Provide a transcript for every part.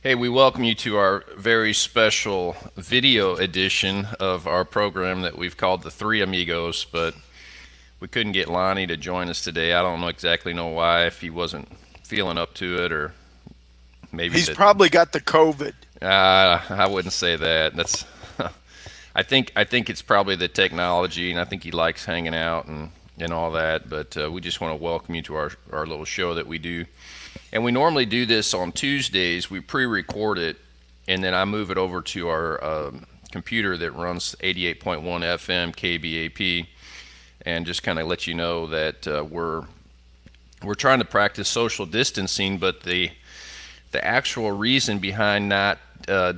Hey, we welcome you to our very special video edition of our program that we've called the Three Amigos, but we couldn't get Lonnie to join us today. I don't know exactly know why, if he wasn't feeling up to it or maybe He's that probably got the COVID. I wouldn't say that. That's I think it's probably the technology, and I think he likes hanging out and all that. But we just want to welcome you to our little show that we do. And we normally do this on Tuesdays. We pre-record it, and then I move it over to our computer that runs 88.1 FM KBAP, and just kind of let you know that we're trying to practice social distancing, but the actual reason behind not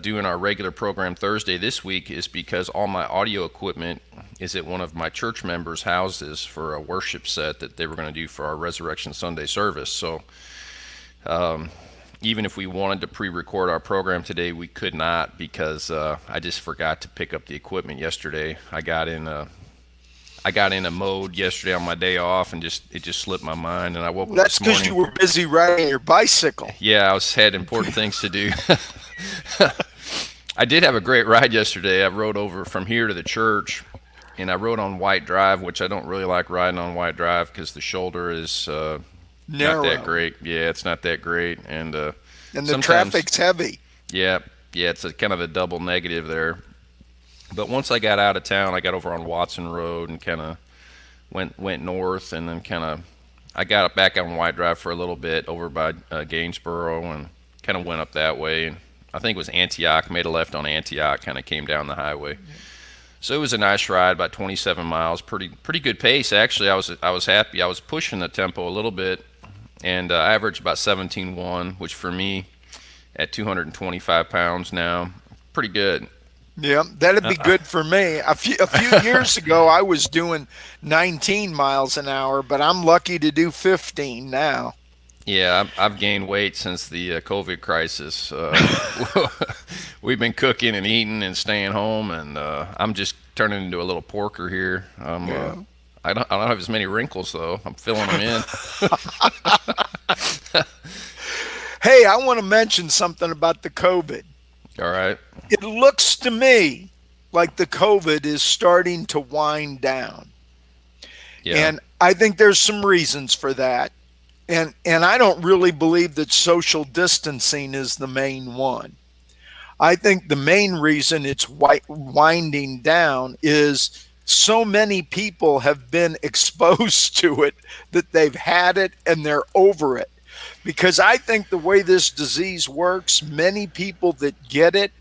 doing our regular program Thursday this week is because all my audio equipment is at one of my church members' houses for a worship set that they were going to do for our Resurrection Sunday service. So even if we wanted to pre-record our program today, we could not because I just forgot to pick up the equipment yesterday. I got in a mode yesterday on my day off, and it just slipped my mind. And I woke up That's this because morning. you were busy riding your bicycle. Yeah, I was had important things to do. I did have a great ride yesterday. I rode over from here to the church, and I rode on White Drive, which I don't really like riding on White Drive because the shoulder is not that Narrow. great. Yeah, it's not that great, and And the sometimes, traffic's heavy. yeah, yeah, it's a kind of a double negative there. But once I got out of town, I got over on Watson Road and kind of went north, and then kind of I got back on White Drive for a little bit over by Gainesboro, and kind of went up that way. And I think it was Antioch. Made a left on Antioch, kind of came down the highway. So it was a nice ride, about 27 miles, pretty good pace actually. I was happy. I was pushing the tempo a little bit, and I averaged about 17.1, which for me at 225 pounds now, pretty good. Yeah, that'd be good for me. A few years ago, I was doing 19 miles an hour, but I'm lucky to do 15 now. Yeah, I've gained weight since the COVID crisis. We've been cooking and eating and staying home, and I'm just turning into a little porker here. Yeah. I don't have as many wrinkles though. I'm filling them in. Hey, I want to mention something about the COVID. All right. It looks to me like the COVID is starting to wind down. Yeah. And I think there's some reasons for that. And I don't really believe that social distancing is the main one. I think the main reason it's winding down is so many people have been exposed to it that they've had it and they're over it. Because I think the way this disease works, many people that get it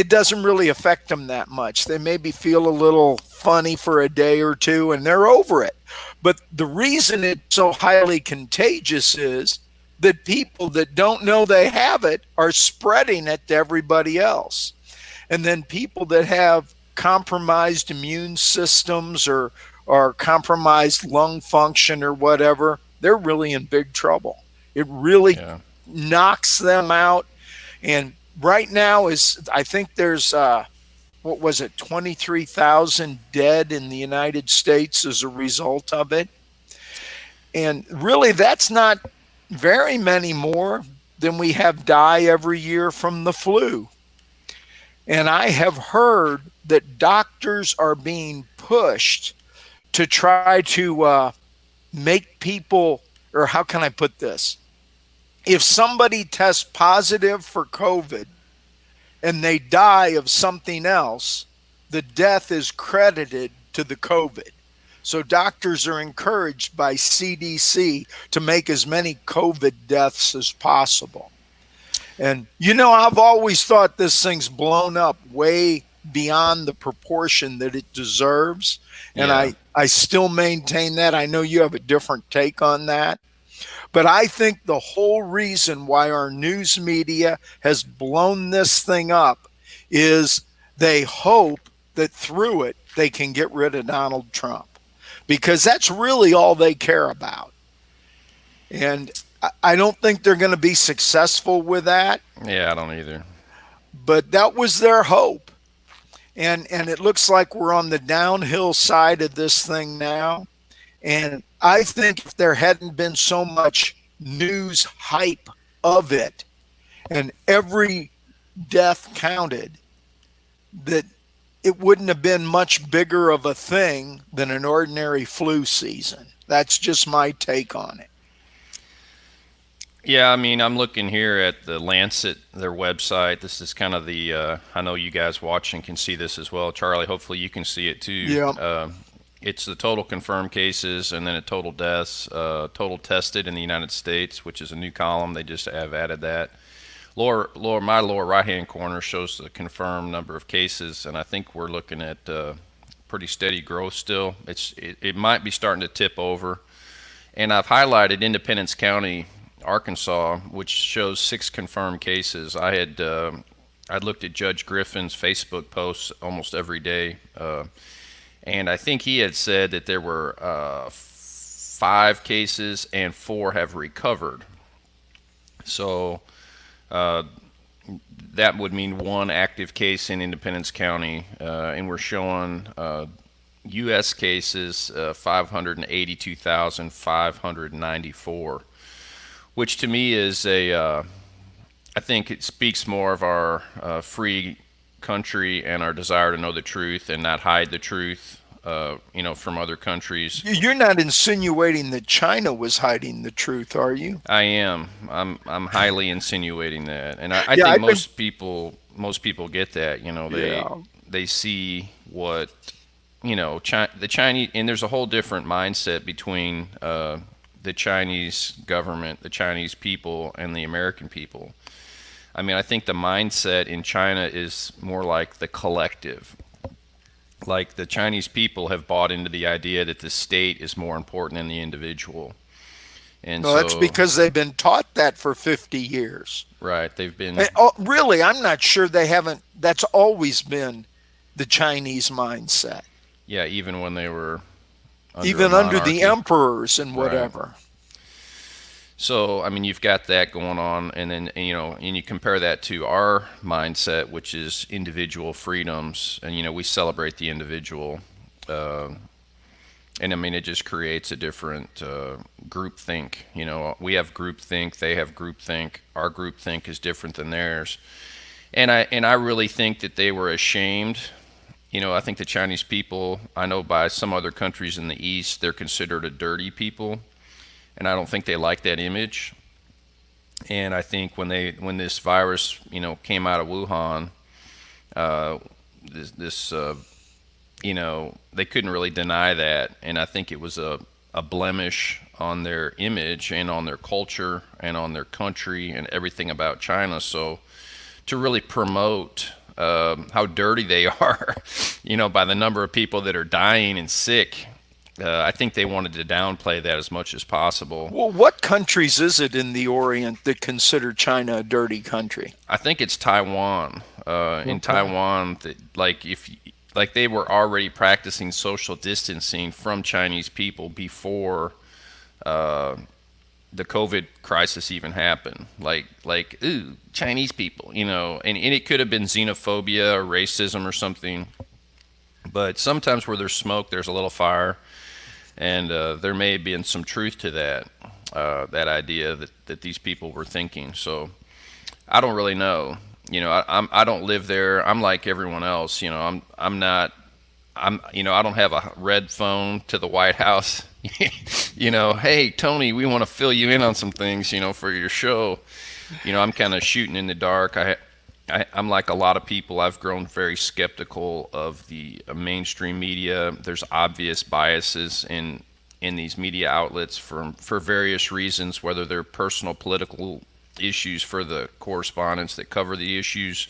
doesn't really affect them that much. They maybe feel a little funny for a day or two and they're over it. But the reason it's so highly contagious is that people that don't know they have it are spreading it to everybody else. And then people that have compromised immune systems or compromised lung function or whatever, they're really in big trouble. It really Yeah. knocks them out. And right now is I think there's what was it, 23,000 dead in the United States as a result of it. And really, that's not very many more than we have die every year from the flu. And I have heard that doctors are being pushed to try to make people, or how can I put this? If somebody tests positive for COVID and they die of something else, the death is credited to the COVID. So doctors are encouraged by CDC to make as many COVID deaths as possible. And I've always thought this thing's blown up way beyond the proportion that it deserves. And Yeah. I still maintain that. I know you have a different take on that. But I think the whole reason why our news media has blown this thing up is they hope that through it they can get rid of Donald Trump because that's really all they care about. And I don't think they're going to be successful with that, Yeah. I don't either. but that was their hope. And it looks like we're on the downhill side of this thing now. And I think if there hadn't been so much news hype of it and every death counted, that it wouldn't have been much bigger of a thing than an ordinary flu season. That's just my take on it. Yeah, I mean, I'm looking here at the Lancet, their website. This is kind of I know you guys watching can see this as well. Charlie, hopefully you can see it too. Yeah. It's the total confirmed cases and then a total deaths, total tested in the United States, which is a new column. They just have added that. My lower right-hand corner shows the confirmed number of cases, and I think we're looking at pretty steady growth still. It might be starting to tip over. And I've highlighted Independence County, Arkansas, which shows 6 confirmed cases. I'd looked at Judge Griffin's Facebook posts almost every day, and I think he had said that there were 5 cases and 4 have recovered. So that would mean 1 active case in Independence County, and we're showing U.S. cases 582,594. Which to me is I think it speaks more of our free country and our desire to know the truth and not hide the truth, from other countries. You're not insinuating that China was hiding the truth, are you? I am. I'm highly insinuating that, and I Yeah, think I've been. most people get that. Yeah. They see what the Chinese, and there's a whole different mindset between the Chinese government, the Chinese people, and the American people. I mean, I think the mindset in China is more like the collective. Like the Chinese people have bought into the idea that the state is more important than the individual. And No, that's so, because they've been taught that for 50 years. right, they've been, Oh, really, I'm not sure they haven't. That's always been the Chinese mindset, yeah, even when they were under a even under the monarchy. emperors and Right. whatever. So, I mean, you've got that going on, and then, and you compare that to our mindset, which is individual freedoms, and, we celebrate the individual. And I mean, it just creates a different group think. We have group think, they have group think. Our group think is different than theirs. And I really think that they were ashamed. I think the Chinese people, I know by some other countries in the East, they're considered a dirty people. And I don't think they like that image. And I think when this virus, came out of Wuhan, they couldn't really deny that. And I think it was a blemish on their image and on their culture and on their country and everything about China. So to really promote how dirty they are, by the number of people that are dying and sick, I think they wanted to downplay that as much as possible. Well, what countries is it in the Orient that consider China a dirty country? I think it's Taiwan. In Okay. Taiwan, like they were already practicing social distancing from Chinese people before the COVID crisis even happened. Like ooh, Chinese people, and it could have been xenophobia or racism or something. But sometimes where there's smoke, there's a little fire. And there may have been some truth to that idea that these people were thinking. So I don't really know. I don't live there. I'm like everyone else. I'm not. I don't have a red phone to the White House. Hey Tony, we want to fill you in on some things. For your show. I'm kind of shooting in the dark. I'm like a lot of people. I've grown very skeptical of the mainstream media. There's obvious biases in these media outlets for various reasons, whether they're personal political issues for the correspondents that cover the issues,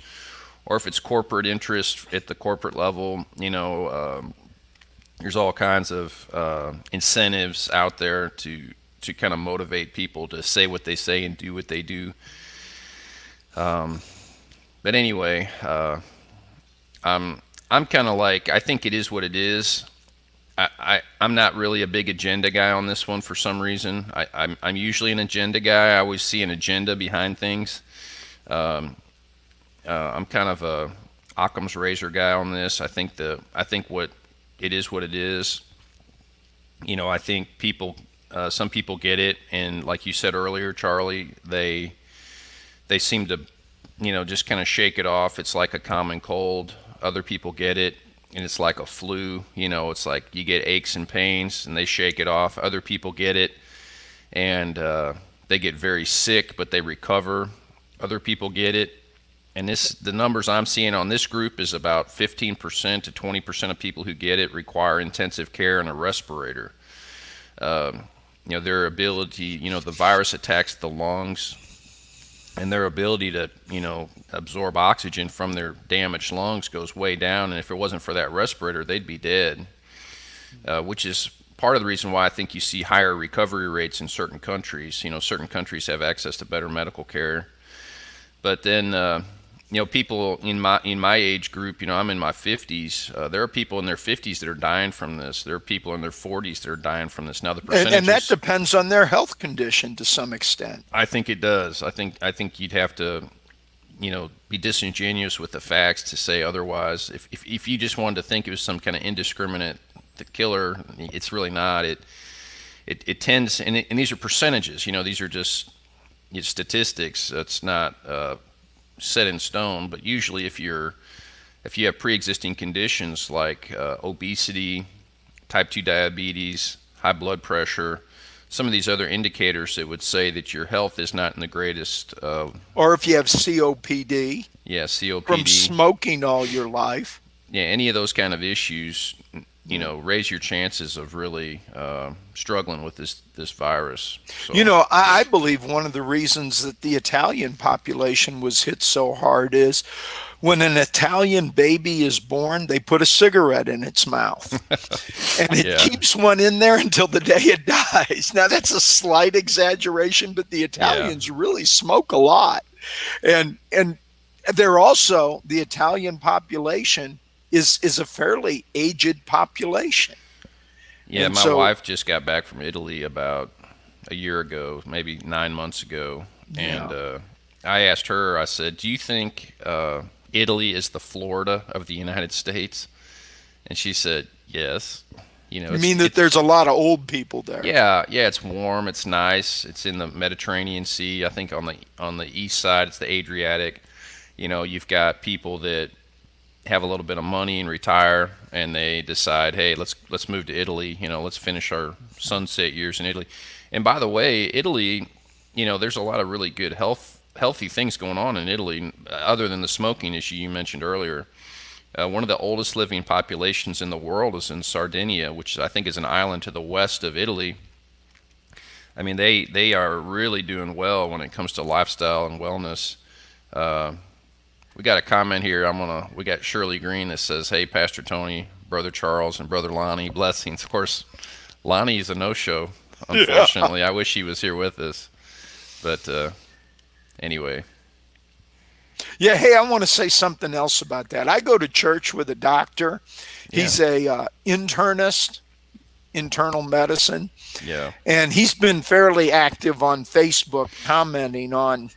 or if it's corporate interest at the corporate level. There's all kinds of incentives out there to kind of motivate people to say what they say and do what they do. But anyway, I'm kind of like, I think it is what it is. I'm not really a big agenda guy on this one for some reason. I'm usually an agenda guy. I always see an agenda behind things. I'm kind of a Occam's razor guy on this. I think what it is what it is. I think some people get it, and like you said earlier, Charlie, they they seem to, just kind of shake it off. It's like a common cold. Other people get it, and it's like a flu. It's like you get aches and pains, and they shake it off. Other people get it, and they get very sick, but they recover. Other people get it, and the numbers I'm seeing on this group is about 15% to 20% of people who get it require intensive care and a respirator. Their ability, the virus attacks the lungs, and their ability to, absorb oxygen from their damaged lungs goes way down. And if it wasn't for that respirator, they'd be dead, which is part of the reason why I think you see higher recovery rates in certain countries. Certain countries have access to better medical care. But then, people in my age group, I'm in my 50s. There are people in their 50s that are dying from this. There are people in their 40s that are dying from this. Now the percentages, and that depends on their health condition to some extent. I think it does. I think you'd have to, be disingenuous with the facts to say otherwise. If you just wanted to think it was some kind of indiscriminate killer, it's really not. It tends, and these are percentages. These are just statistics. It's not set in stone. But usually, if you have pre-existing conditions like obesity, type 2 diabetes, high blood pressure, some of these other indicators that would say that your health is not in the greatest. Or if you have COPD. Yeah, COPD. From smoking all your life. Yeah, any of those kind of issues, raise your chances of really struggling with this virus. So. I believe one of the reasons that the Italian population was hit so hard is when an Italian baby is born, they put a cigarette in its mouth. And it keeps one in there until the day it dies. Now, that's a slight exaggeration, but the Italians really smoke a lot. And they're also, the Italian population is a fairly aged population. Yeah, my wife just got back from Italy about a year ago, maybe 9 months ago. And I asked her, I said, do you think Italy is the Florida of the United States? And she said, yes. You mean that there's a lot of old people there? Yeah, it's warm, it's nice. It's in the Mediterranean Sea. I think on the east side, it's the Adriatic. You've got people that have a little bit of money and retire, and they decide, hey, let's move to Italy. Let's finish our sunset years in Italy. And by the way, Italy, there's a lot of really good healthy things going on in Italy, other than the smoking issue you mentioned earlier. One of the oldest living populations in the world is in Sardinia, which I think is an island to the west of Italy. I mean, they are really doing well when it comes to lifestyle and wellness. We got a comment here. We got Shirley Green that says, hey, Pastor Tony, Brother Charles, and Brother Lonnie, blessings. Of course, Lonnie is a no-show, unfortunately. I wish he was here with us. But anyway. Yeah, hey, I want to say something else about that. I go to church with a doctor. He's a internist, internal medicine. Yeah. And he's been fairly active on Facebook commenting on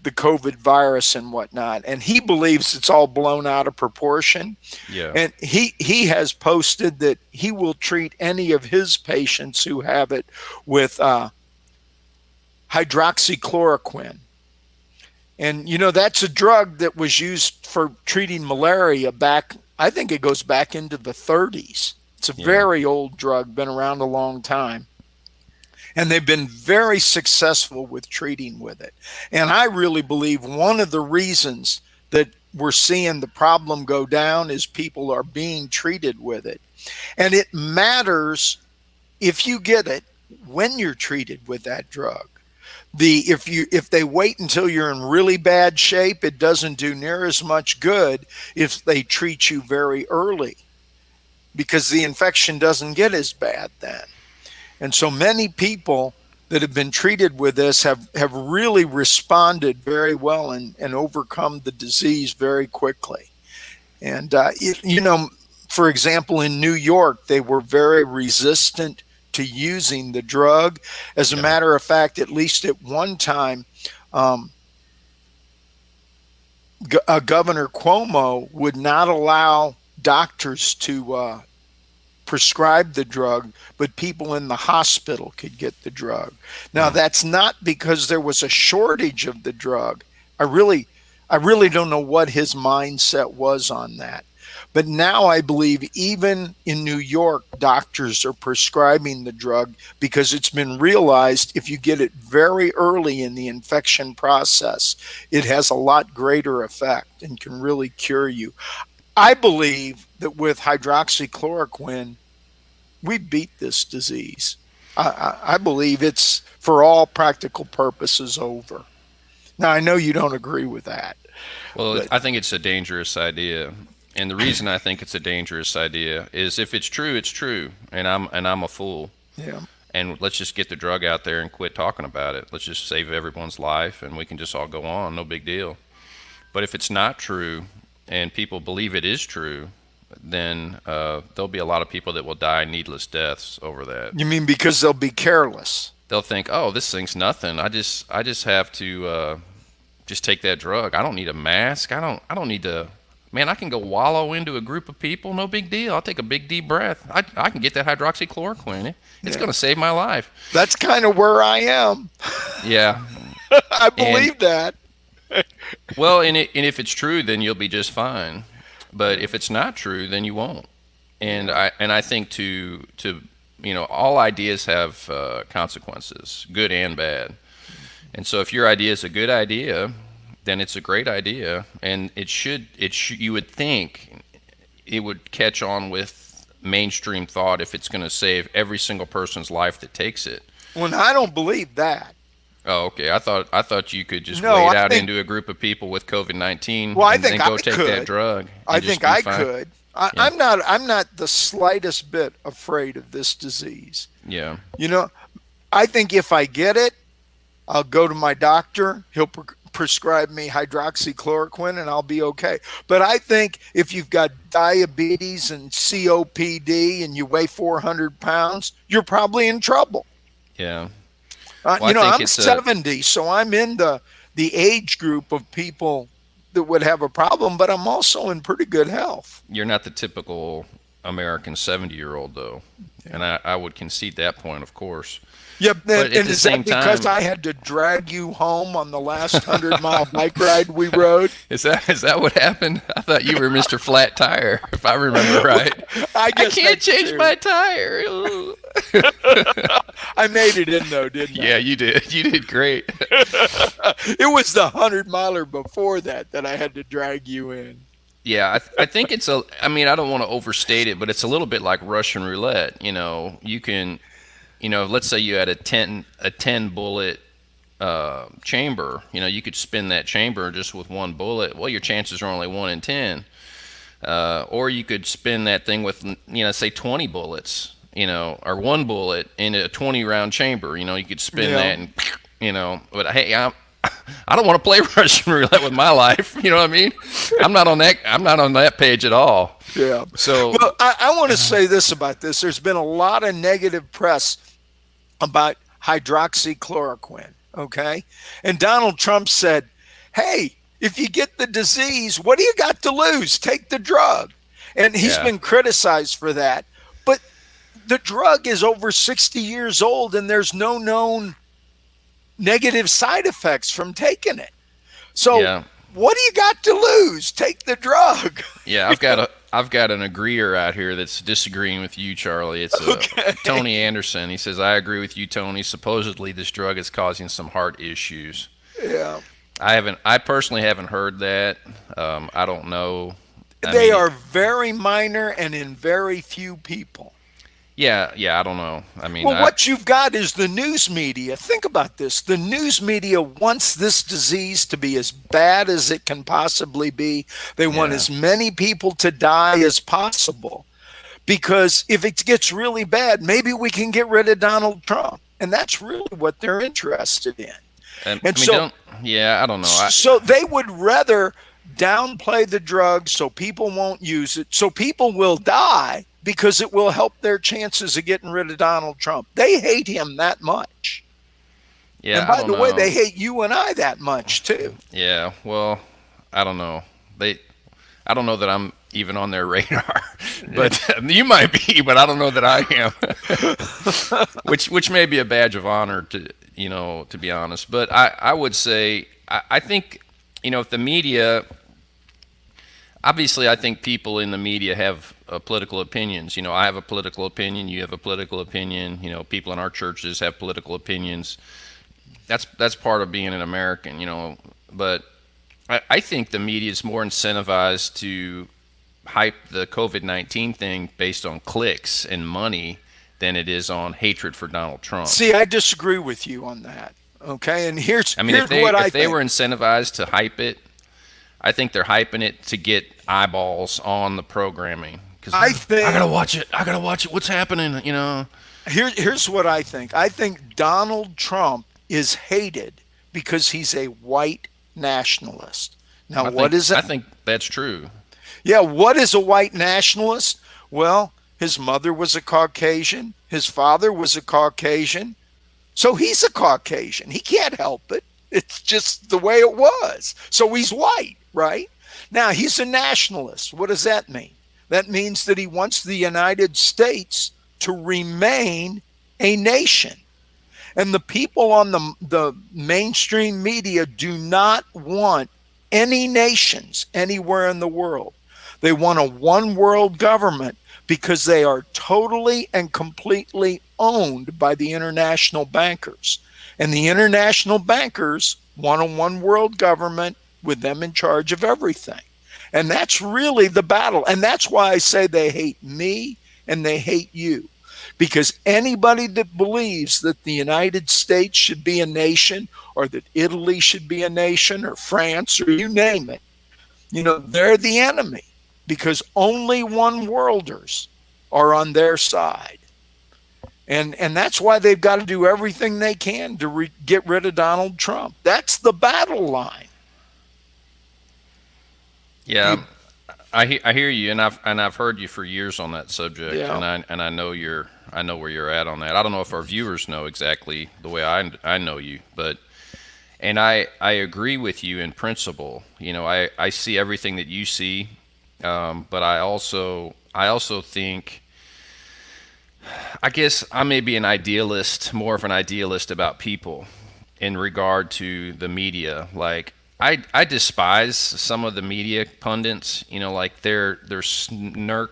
the COVID virus and whatnot. And he believes it's all blown out of proportion. Yeah. And he has posted that he will treat any of his patients who have it with hydroxychloroquine. And, that's a drug that was used for treating malaria back, I think it goes back into the 30s. It's a very old drug, been around a long time. And they've been very successful with treating with it. And I really believe one of the reasons that we're seeing the problem go down is people are being treated with it. And it matters if you get it when you're treated with that drug. If they wait until you're in really bad shape, it doesn't do near as much good if they treat you very early, because the infection doesn't get as bad then. And so many people that have been treated with this have really responded very well and overcome the disease very quickly. And, for example, in New York, they were very resistant to using the drug. As a matter of fact, at least at one time, Governor Cuomo would not allow doctors to prescribe the drug, but people in the hospital could get the drug. Now, that's not because there was a shortage of the drug. I really don't know what his mindset was on that. But now I believe even in New York, doctors are prescribing the drug because it's been realized if you get it very early in the infection process, it has a lot greater effect and can really cure you. I believe that with hydroxychloroquine, we beat this disease. I believe it's, for all practical purposes, over. Now, I know you don't agree with that, Well, but I think it's a dangerous idea. And the reason I think it's a dangerous idea is if it's true, it's true, and I'm a fool. yeah. And let's just get the drug out there and quit talking about it. Let's just save everyone's life, and we can just all go on, no big deal. But if it's not true, and people believe it is true, then there'll be a lot of people that will die needless deaths over that. You mean because they'll be careless? They'll think, oh, this thing's nothing. I just have to just take that drug. I don't need a mask. I don't need to. Man, I can go wallow into a group of people. No big deal. I'll take a big deep breath. I can get that hydroxychloroquine. It's going to save my life. That's kind of where I am. Yeah. I believe that. Well, and if it's true, then you'll be just fine. But if it's not true, then you won't. And I think to all ideas have consequences, good and bad. And so if your idea is a good idea, then it's a great idea, and you would think it would catch on with mainstream thought if it's going to save every single person's life that takes it. Well, I don't believe that. Oh, okay. I thought you could just No, wade I out think- into a group of people with COVID-19 Well, I and think then go I take could. that drug. I and just think be I fine. could. Yeah. I'm not the slightest bit afraid of this disease. Yeah. I think if I get it, I'll go to my doctor. He'll prescribe me hydroxychloroquine and I'll be okay. But I think if you've got diabetes and COPD and you weigh 400 pounds, you're probably in trouble. Yeah. Well, I think I'm it's 70, so I'm in the age group of people that would have a problem, but I'm also in pretty good health. You're not the typical American 70-year-old, though. And I would concede that point, of course. Yep, But at and the is same that because time- I had to drag you home on the last 100-mile bike ride we rode? Is that what happened? I thought you were Mr. Flat Tire, if I remember right. I I guess can't that's change true. my tire. Ooh. I made it in though, didn't I? Yeah, you did. You did great. It was the 100-miler before that I had to drag you in. Yeah, I think it's I mean, I don't want to overstate it, but it's a little bit like Russian roulette. You can, let's say you had a 10 bullet chamber. You could spin that chamber just with one bullet. Well, your chances are only 1 in 10. Or you could spin that thing with, say 20 bullets, or one bullet in a 20-round chamber. You could spin that and, but hey, I don't want to play Russian roulette with my life. You know what I mean? I'm not on that page at all. Yeah. So, Well, I want to say this about this. There's been a lot of negative press about hydroxychloroquine, okay? And Donald Trump said, hey, if you get the disease, what do you got to lose? Take the drug. And he's Yeah. been criticized for that. But the drug is over 60 years old, and there's no known negative side effects from taking it. So Yeah. what do you got to lose? Take the drug. yeah, I've got an agreeer out here that's disagreeing with you, Charlie. It's Okay. Tony Anderson. He says, I agree with you, Tony. Supposedly this drug is causing some heart issues. Yeah. I personally haven't heard that. I don't know. They are very minor and in very few people. Yeah, I don't know. I mean, Well, what you've got is the news media. Think about this. The news media wants this disease to be as bad as it can possibly be. They want Yeah. as many people to die as possible. Because if it gets really bad, maybe we can get rid of Donald Trump. And that's really what they're interested in. I and mean, so- I don't know. So they would rather downplay the drug so people won't use it, so people will die because it will help their chances of getting rid of Donald Trump. They hate him that much. Yeah, And by I don't the way, know. they hate you and I that much too. Yeah, well, I don't know. I don't know that I'm even on their radar, but you might be, but I don't know that I am. which may be a badge of honor to be honest. But I would say I think if the media, obviously, I think people in the media have political opinions. I have a political opinion. You have a political opinion. People in our churches have political opinions. That's part of being an American. But I think the media is more incentivized to hype the COVID-19 thing based on clicks and money than it is on hatred for Donald Trump. See, I disagree with you on that. Okay, and here's I mean, if here's they what I if they think. were incentivized to hype it, I think they're hyping it to get eyeballs on the programming. Because I I gotta think watch it. I gotta watch it. What's happening? here's what I think. I think Donald Trump is hated because he's a white nationalist. Now, I what think is it? I think that's true. Yeah, what is a white nationalist? Well, his mother was a Caucasian, his father was a Caucasian, so he's a Caucasian. He can't help it. It's just the way it was. So he's white, right? Now, he's a nationalist. What does that mean? That means that he wants the United States to remain a nation. And the people on the mainstream media do not want any nations anywhere in the world. They want a one world government because they are totally and completely owned by the international bankers. And the international bankers want a one world government with them in charge of everything. And that's really the battle. And that's why I say they hate me and they hate you. Because anybody that believes that the United States should be a nation or that Italy should be a nation or France or you name it, they're the enemy because only one worlders are on their side. And that's why they've got to do everything they can to get rid of Donald Trump. That's the battle line. Yeah, You, I hear you, and I've heard you for years on that subject, yeah. and I know where you're at on that. I don't know if our viewers know exactly the way I know you, but and I agree with you in principle. I see everything that you see, but I also think, I guess I may be an idealist, more of an idealist about people in regard to the media. Like I despise some of the media pundits. Like they're smirky,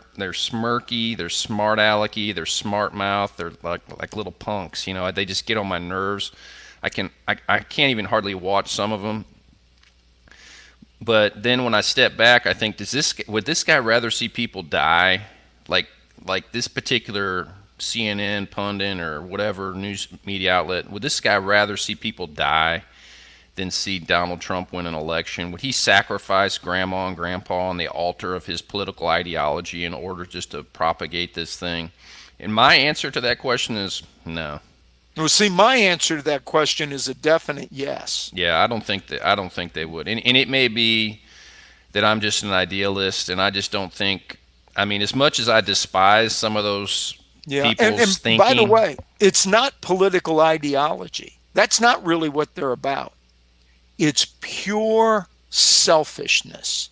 they're smart alecky, they're smart mouth, they're like little punks. They just get on my nerves. I can't even hardly watch some of them. But then when I step back, I think, would this guy rather see people die, like this particular CNN pundit or whatever news media outlet? Would this guy rather see people die than see Donald Trump win an election? Would he sacrifice grandma and grandpa on the altar of his political ideology in order just to propagate this thing? And my answer to that question is no. Well, see, my answer to that question is a definite yes. Yeah, I don't think they would. And it may be that I'm just an idealist, and I just don't think. I mean, as much as I despise some of those Yeah. And people's by the thinking, way, it's not political ideology. That's not really what they're about. It's pure selfishness.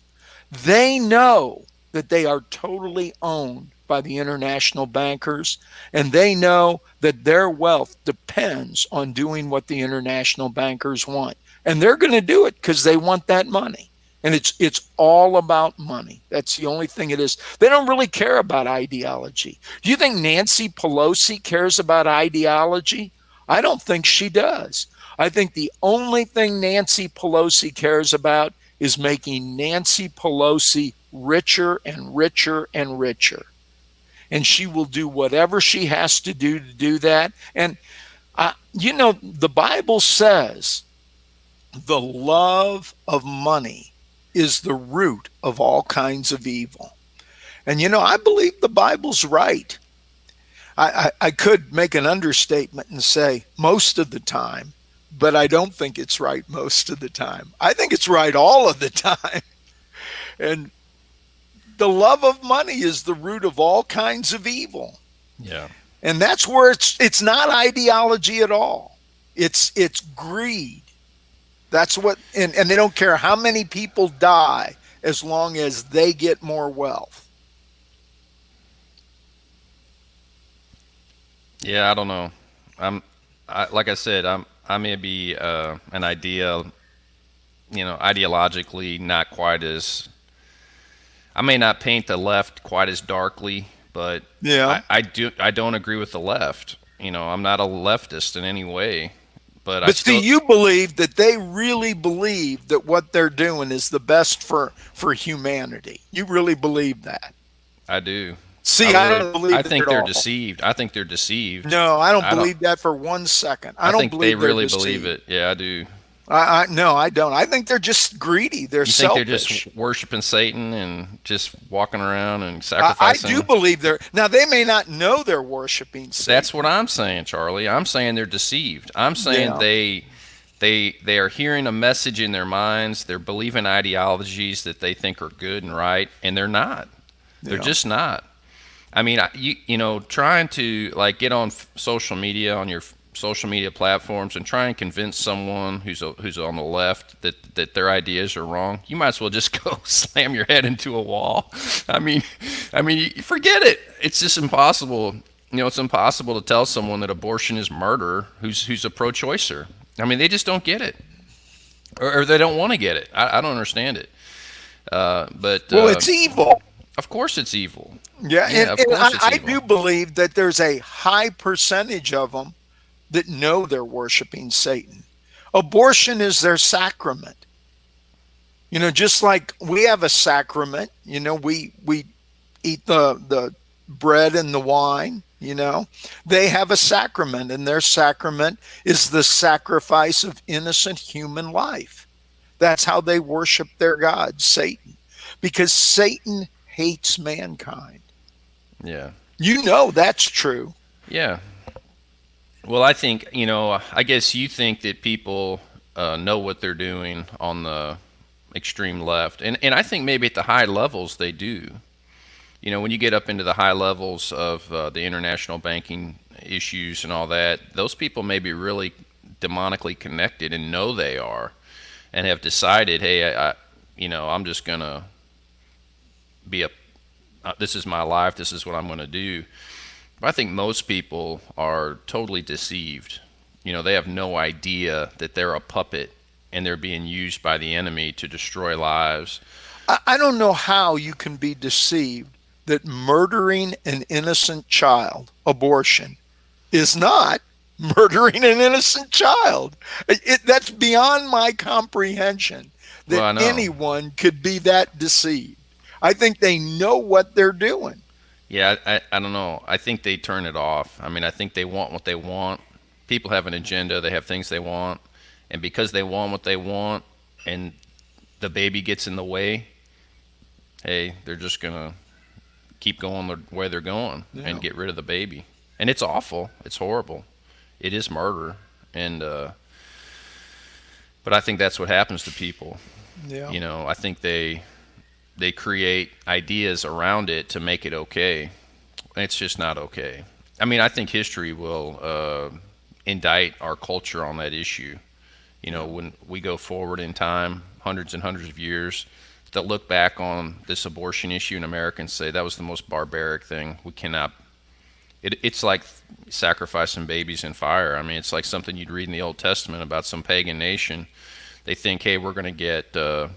They know that they are totally owned by the international bankers, and they know that their wealth depends on doing what the international bankers want. And they're going to do it because they want that money. And it's all about money. That's the only thing it is. They don't really care about ideology. Do you think Nancy Pelosi cares about ideology? I don't think she does. I think the only thing Nancy Pelosi cares about is making Nancy Pelosi richer and richer and richer. And she will do whatever she has to do that. And, the Bible says the love of money is the root of all kinds of evil. And, I believe the Bible's right. I could make an understatement and say most of the time, but I don't think it's right most of the time. I think it's right all of the time. And the love of money is the root of all kinds of evil. yeah, And that's where it's not ideology at all. It's greed. That's what and they don't care how many people die as long as they get more wealth. yeah, I don't know. Like I said, I may be an ideologically not quite as. I may not paint the left quite as darkly, but Yeah. I don't agree with the left. I'm not a leftist in any way, but I But do still you believe that they really believe that what they're doing is the best for humanity? You really believe that? I do. I See, I really don't I believe it think at they're all. deceived. I think they're deceived. No, I don't I don't believe that for 1 second. I I don't think they believe they're really believe deceived. it. Yeah, I do. No, I don't. I think they're just greedy. They're You think they're just selfish. worshiping Satan and just walking around and I do sacrificing? believe they're now. They may not know they're worshiping That's what Satan. I'm saying, Charlie. I'm saying they're deceived. I'm saying Yeah, they are hearing a message in their minds. They're believing ideologies that they think are good and right, and they're not. They're yeah. just not. I mean, trying to like get on social media on your social media platforms and try and convince someone who's on the left that their ideas are wrong. You might as well just go slam your head into a wall. I mean, forget it. It's just impossible. It's impossible to tell someone that abortion is murder who's a pro-choicer. I mean, they just don't get it, or they don't want to get it. I don't understand it. But Well, it's evil. Of course, it's evil. Yeah, Yeah, of and course, it's I evil. do believe that there's a high percentage of them that know they're worshiping Satan. Abortion is their sacrament. Just like we have a sacrament, we eat the bread and the wine, They have a sacrament, and their sacrament is the sacrifice of innocent human life. That's how they worship their god, Satan, because Satan hates mankind. Yeah. That's true. Yeah. Well, I guess you think that people know what they're doing on the extreme left. And I think maybe at the high levels they do. When you get up into the high levels of the international banking issues and all that, those people may be really demonically connected and know they are and have decided, hey, I'm just going to be this is my life, this is what I'm going to do. But I think most people are totally deceived. They have no idea that they're a puppet and they're being used by the enemy to destroy lives. I don't know how you can be deceived that murdering an innocent child, abortion, is not murdering an innocent child. That's beyond my comprehension Well, that I know. anyone could be that deceived. I think they know what they're doing. Yeah, I don't know. I think they turn it off. I mean, I think they want what they want. People have an agenda, they have things they want. And because they want what they want and the baby gets in the way, hey, they're just going to keep going the way they're going Yeah. and get rid of the baby. And it's awful. It's horrible. It is murder. And, but I think that's what happens to people. Yeah. I think they create ideas around it to make it okay. It's just not okay. I mean, I think history will indict our culture on that issue. When we go forward in time, hundreds and hundreds of years, they'll look back on this abortion issue in America and say that was the most barbaric thing. We cannot. It's like sacrificing babies in fire. I mean, it's like something you'd read in the Old Testament about some pagan nation. They think, hey, we're going to get. I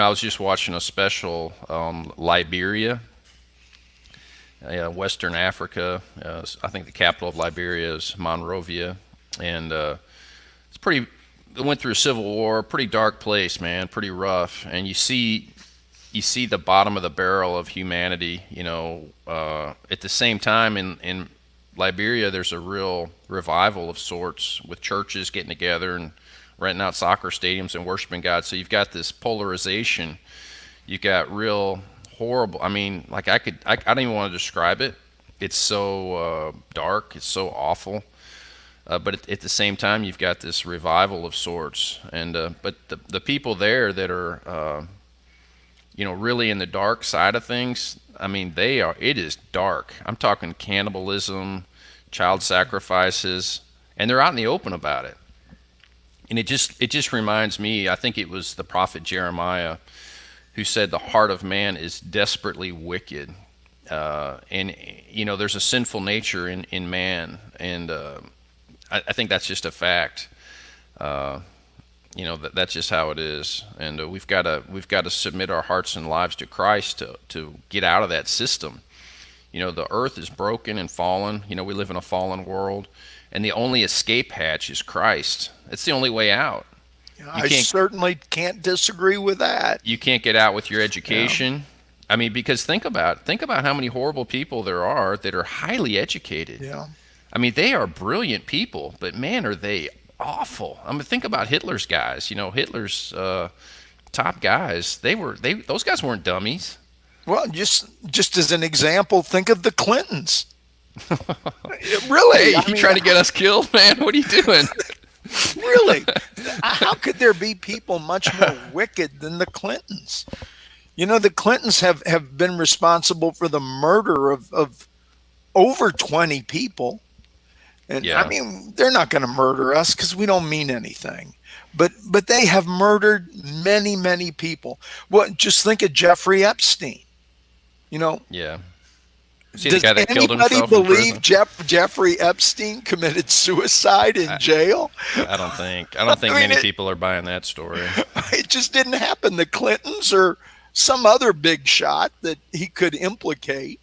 was just watching a special on Liberia, Western Africa. I think the capital of Liberia is Monrovia, and it's pretty. It went through a civil war, pretty dark place, man, pretty rough. And you see the bottom of the barrel of humanity. At the same time in Liberia, there's a real revival of sorts with churches getting together and renting out soccer stadiums and worshiping God. So you've got this polarization. You've got real horrible. I mean, like I don't even want to describe it. It's so dark. It's so awful. But at the same time, you've got this revival of sorts. And but the people there that are really in the dark side of things. I mean, they are. It is dark. I'm talking cannibalism, child sacrifices, and they're out in the open about it. And it just reminds me. I think it was the prophet Jeremiah who said the heart of man is desperately wicked. And there's a sinful nature in man, and I think that's just a fact. that's just how it is, and we've got to submit our hearts and lives to Christ to get out of that system. The earth is broken and fallen. We live in a fallen world, and the only escape hatch is Christ. It's the only way out. You I can't certainly can't disagree with that. you can't get out with your Yeah. education. I mean, because think about how many horrible people there are that are highly educated. Yeah. I mean, they are brilliant people, but man, are they awful. I mean, think about Hitler's guys. Hitler's top guys. Those guys weren't dummies. Well, just as an example, think of the Clintons. Really, Hey, I you mean, trying to get us killed, man? What are you doing? really, how could there be people much more wicked than the Clintons? The Clintons have been responsible for the murder of over 20 people. And I Yeah, mean, they're not going to murder us because we don't mean anything. But they have murdered many, many people. Well, just think of Jeffrey Epstein. You know, yeah. See the does guy that killed anybody himself in believe prison? Jeffrey Epstein committed suicide in I, jail? I don't think. I don't think I mean, many people are buying that story. it just didn't happen. The Clintons or some other big shot that he could implicate.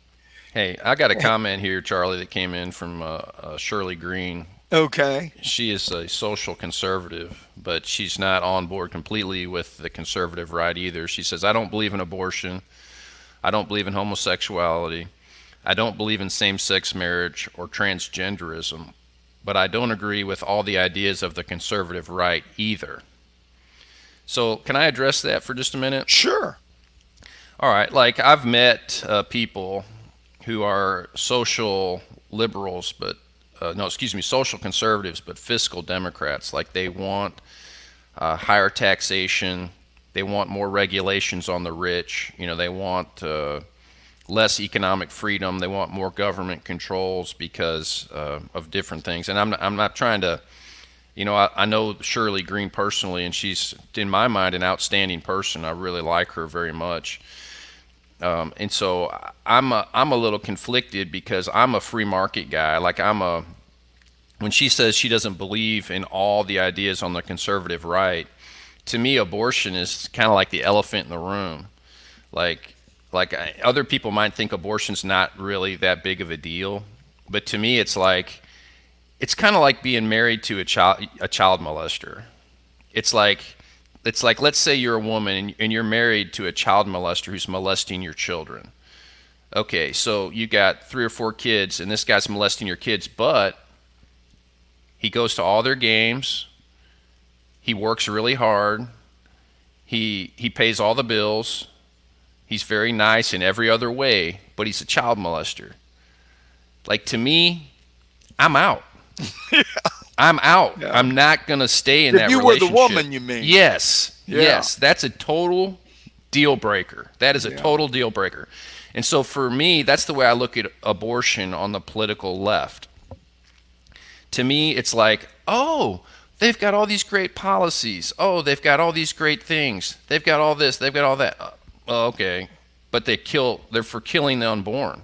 Hey, I got a comment here, Charlie, that came in from Shirley Green. Okay. She is a social conservative, but she's not on board completely with the conservative right either. She says, I don't believe in abortion. I don't believe in homosexuality. I don't believe in same sex marriage or transgenderism, but I don't agree with all the ideas of the conservative right either. So, can I address that for just a minute? Sure. All right, like I've met people who are social liberals, but no, excuse me, social conservatives, but fiscal Democrats. Like they want higher taxation, they want more regulations on the rich. They want less economic freedom. They want more government controls because of different things. And I'm not trying to. I know Shirley Green personally, and she's in my mind an outstanding person. I really like her very much. And so I'm a little conflicted because I'm a free market guy. Like when she says she doesn't believe in all the ideas on the conservative right, to me abortion is kind of like the elephant in the room. Like other people might think abortion's not really that big of a deal, but to me it's kind of like being married to a child molester. It's like let's say you're a woman and you're married to a child molester who's molesting your children. Okay, so you got 3 or 4 kids and this guy's molesting your kids, but he goes to all their games. He works really hard. He pays all the bills. He's very nice in every other way, but he's a child molester. Like to me, I'm out. I'm out. Yeah. I'm not going to stay in If that you were the relationship. woman, you mean? Yes. Yeah. Yes. That's a total deal breaker. That is a Yeah. total deal breaker. And so for me, that's the way I look at abortion on the political left. To me, it's like, oh, they've got all these great policies. Oh, they've got all these great things. They've got all this. They've got all that. Oh, okay. But they're for killing the unborn.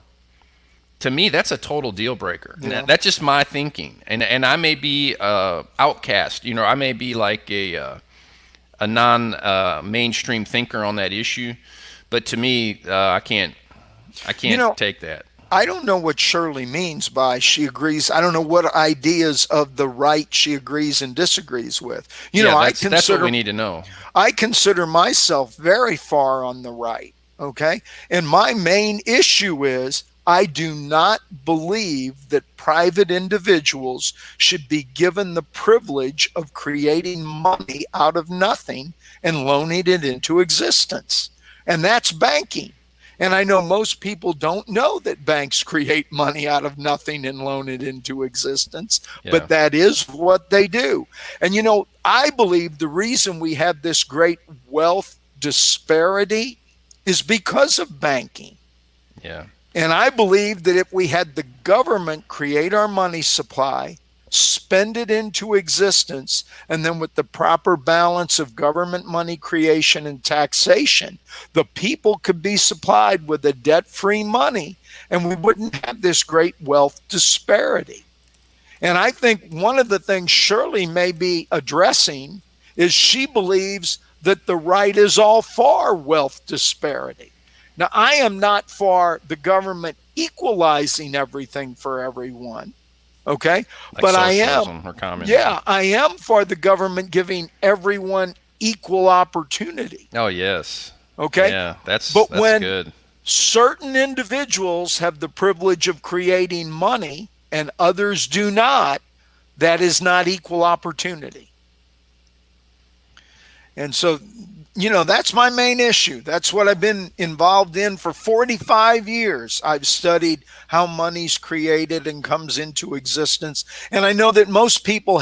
To me, that's a total deal breaker. Yeah. That's just my thinking, and I may be outcast. I may be like a non mainstream thinker on that issue, but to me, I can't take that. I don't know what Shirley means by she agrees. I don't know what ideas of the right she agrees and disagrees with. Yeah, I that's what we consider need to know. I consider myself very far on the right. Okay. And my main issue is I do not believe that private individuals should be given the privilege of creating money out of nothing and loaning it into existence. And that's banking. And I know most people don't know that banks create money out of nothing and loan it into existence, Yeah. but that is what they do. And I believe the reason we have this great wealth disparity is because of banking. Yeah. And I believe that if we had the government create our money supply, spend it into existence, and then with the proper balance of government money creation and taxation, the people could be supplied with a debt-free money, and we wouldn't have this great wealth disparity. And I think one of the things Shirley may be addressing is she believes that the right is all for wealth disparity. Now, I am not for the government equalizing everything for everyone, okay? Like But I am, socialism or communism. yeah, I am for the government giving everyone equal opportunity, Oh yes, okay? yeah, But that's when good. certain individuals have the privilege of creating money and others do not, that is not equal opportunity. And so, that's my main issue. That's what I've been involved in for 45 years. I've studied how money's created and comes into existence. And I know that most people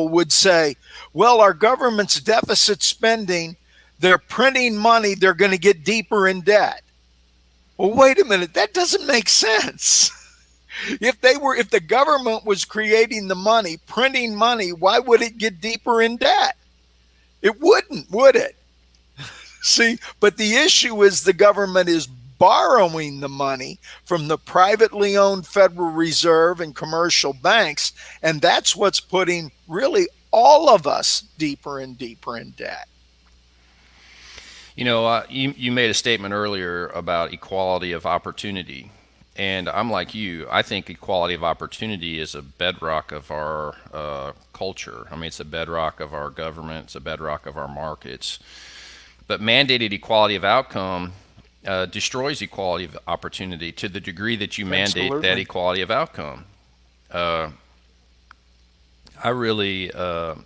would say, well, our government's deficit spending, they're printing money, they're going to get deeper in debt. Well, wait a minute, that doesn't make sense. If the government was creating the money, printing money, why would it get deeper in debt? It wouldn't, would it? See, but the issue is the government is borrowing the money from the privately owned Federal Reserve and commercial banks, and that's what's putting really all of us deeper and deeper in debt. You made a statement earlier about equality of opportunity, and I'm like you. I think equality of opportunity is a bedrock of our culture. I mean, it's a bedrock of our government. It's a bedrock of our markets. But mandated equality of outcome destroys equality of opportunity to the degree that you mandate Absolutely. that equality of outcome. Uh, I really, uh,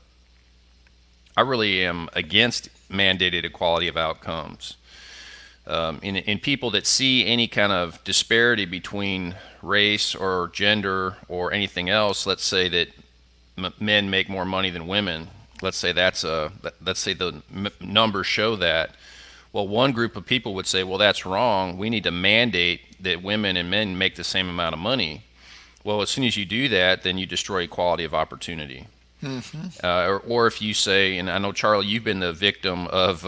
I really am against mandated equality of outcomes. In people that see any kind of disparity between race or gender or anything else, let's say that men make more money than women. Let's say let's say the numbers show that. Well, one group of people would say, well, that's wrong. We need to mandate that women and men make the same amount of money. Well, as soon as you do that, then you destroy equality of opportunity. Or if you say, and I know, Charlie, you've been the victim of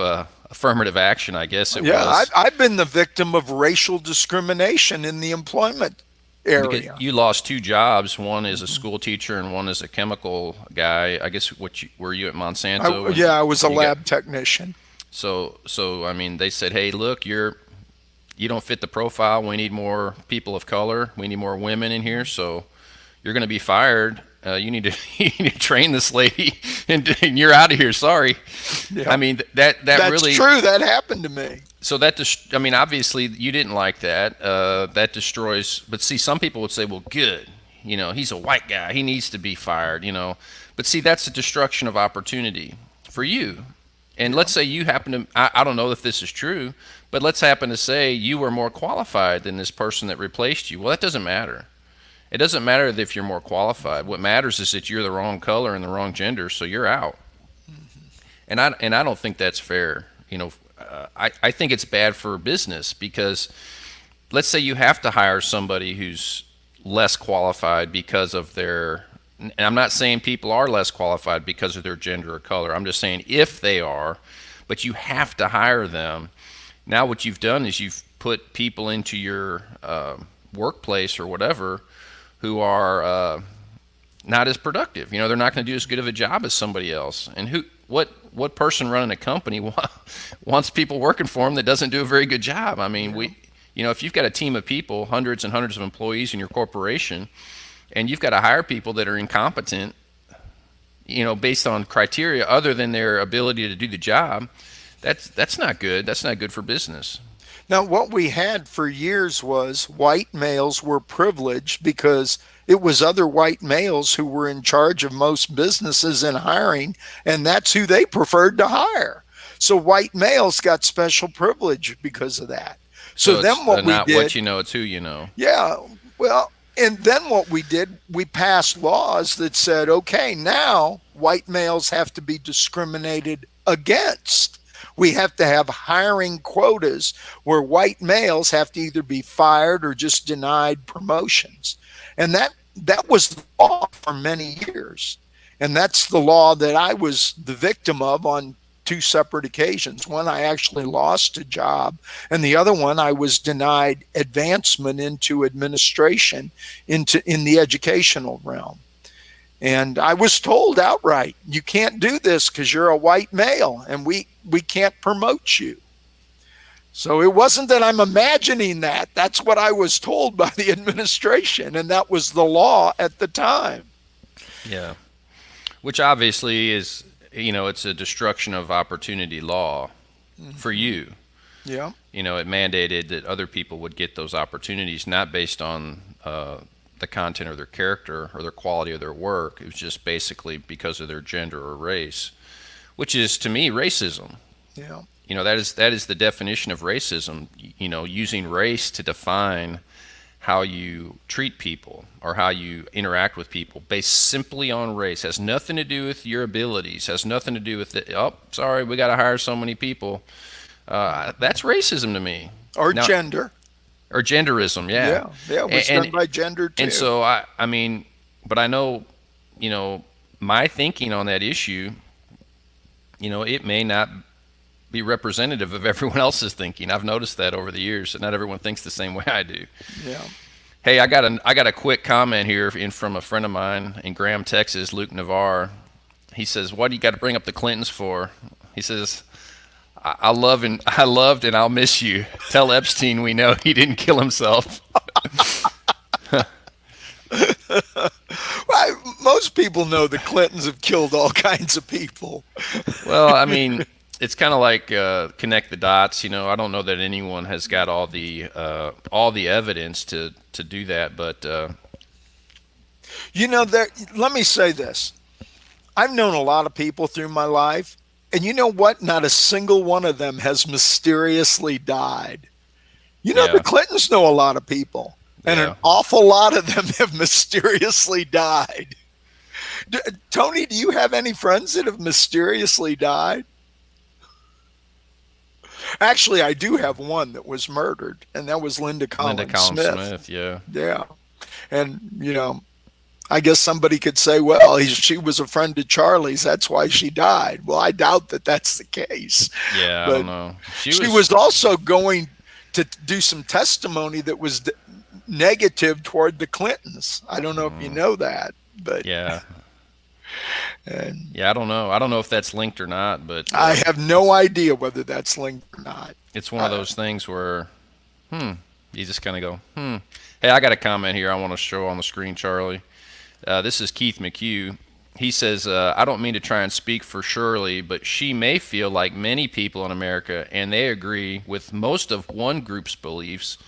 affirmative action, I guess it Yeah, was, I've been the victim of racial discrimination in the employment because area. you lost two jobs. One is a school teacher and one is a chemical guy. I guess were you at Monsanto? Yeah, I was a You got- lab technician. So I mean, they said, hey, look, you don't fit the profile. We need more people of color. We need more women in here. So you're going to be fired. You need to you need to train this lady, and you're out of here. Sorry. Yeah. I mean that's really true. That happened to me. so that I mean, obviously you didn't like that. That destroys. But see, some people would say, well, good. He's a white guy. He needs to be fired. But see, that's a destruction of opportunity for you. And let's say you happen to, I don't know if this is true, but let's happen to say you were more qualified than this person that replaced you. Well, that doesn't matter. It doesn't matter if you're more qualified. What matters is that you're the wrong color and the wrong gender, so you're out. And I don't think that's fair. I think it's bad for business because let's say you have to hire somebody who's less qualified because of their, and I'm not saying people are less qualified because of their gender or color. I'm just saying if they are, but you have to hire them. Now what you've done is you've put people into your workplace or whatever who are not as productive. They're not going to do as good of a job as somebody else. And what person running a company wants people working for them that doesn't do a very good job? I mean, if you've got a team of people, hundreds and hundreds of employees in your corporation, and you've got to hire people that are incompetent, based on criteria other than their ability to do the job, that's not good. That's not good for business. Now, what we had for years was white males were privileged because it was other white males who were in charge of most businesses and hiring, and that's who they preferred to hire. So white males got special privilege because of that. So then it's what we not did, what you know, it's who you know. yeah, well, and then what we did, we passed laws that said, okay, now white males have to be discriminated against. We have to have hiring quotas where white males have to either be fired or just denied promotions. And that was the law for many years. And that's the law that I was the victim of on two separate occasions. One, I actually lost a job, and the other one, I was denied advancement into administration in the educational realm. And I was told outright, you can't do this because you're a white male and we can't promote you. So it wasn't that I'm imagining that. That's what I was told by the administration, and that was the law at the time. Yeah. Which obviously is, it's a destruction of opportunity law for you. Yeah. It mandated that other people would get those opportunities, not based on the content of their character or their quality of their work. It was just basically because of their gender or race, which is, to me, racism. Yeah. That is the definition of racism, using race to define how you treat people or how you interact with people based simply on race. Has nothing to do with your abilities, has nothing to do with sorry, we got to hire so many people. That's racism to me. Or Now, gender. or genderism, yeah. Yeah, it was done by gender too. And so but I know, my thinking on that issue, it may not be representative of everyone else's thinking. I've noticed that over the years, that not everyone thinks the same way I do. Yeah. Hey, I got a quick comment here from a friend of mine in Graham, Texas, Luke Navarre. He says, "What do you got to bring up the Clintons for?" He says, I loved and I'll miss you. Tell Epstein we know he didn't kill himself." Most people know the Clintons have killed all kinds of people. Well, it's kind of like connect the dots. I don't know that anyone has got all the evidence to do that, but let me say this. I've known a lot of people through my life, and you know what? Not a single one of them has mysteriously died. The Clintons know a lot of people, and an awful lot of them have mysteriously died. Tony, do you have any friends that have mysteriously died? Actually, I do have one that was murdered, and that was Linda Collins Smith. Yeah. Yeah. And, I guess somebody could say, well, she was a friend of Charlie's. That's why she died. Well, I doubt that that's the case. Yeah, but I don't know. She was also going to do some testimony that was negative toward the Clintons. I don't know if you know that, but yeah. And I don't know. I don't know if that's linked or not, but I have no idea whether that's linked or not. It's one of those things where, you just kind of go, Hey, I got a comment here I want to show on the screen, Charlie. This is Keith McHugh. He says, I don't mean to try and speak for Shirley, but she may feel like many people in America, and they agree with most of one group's beliefs,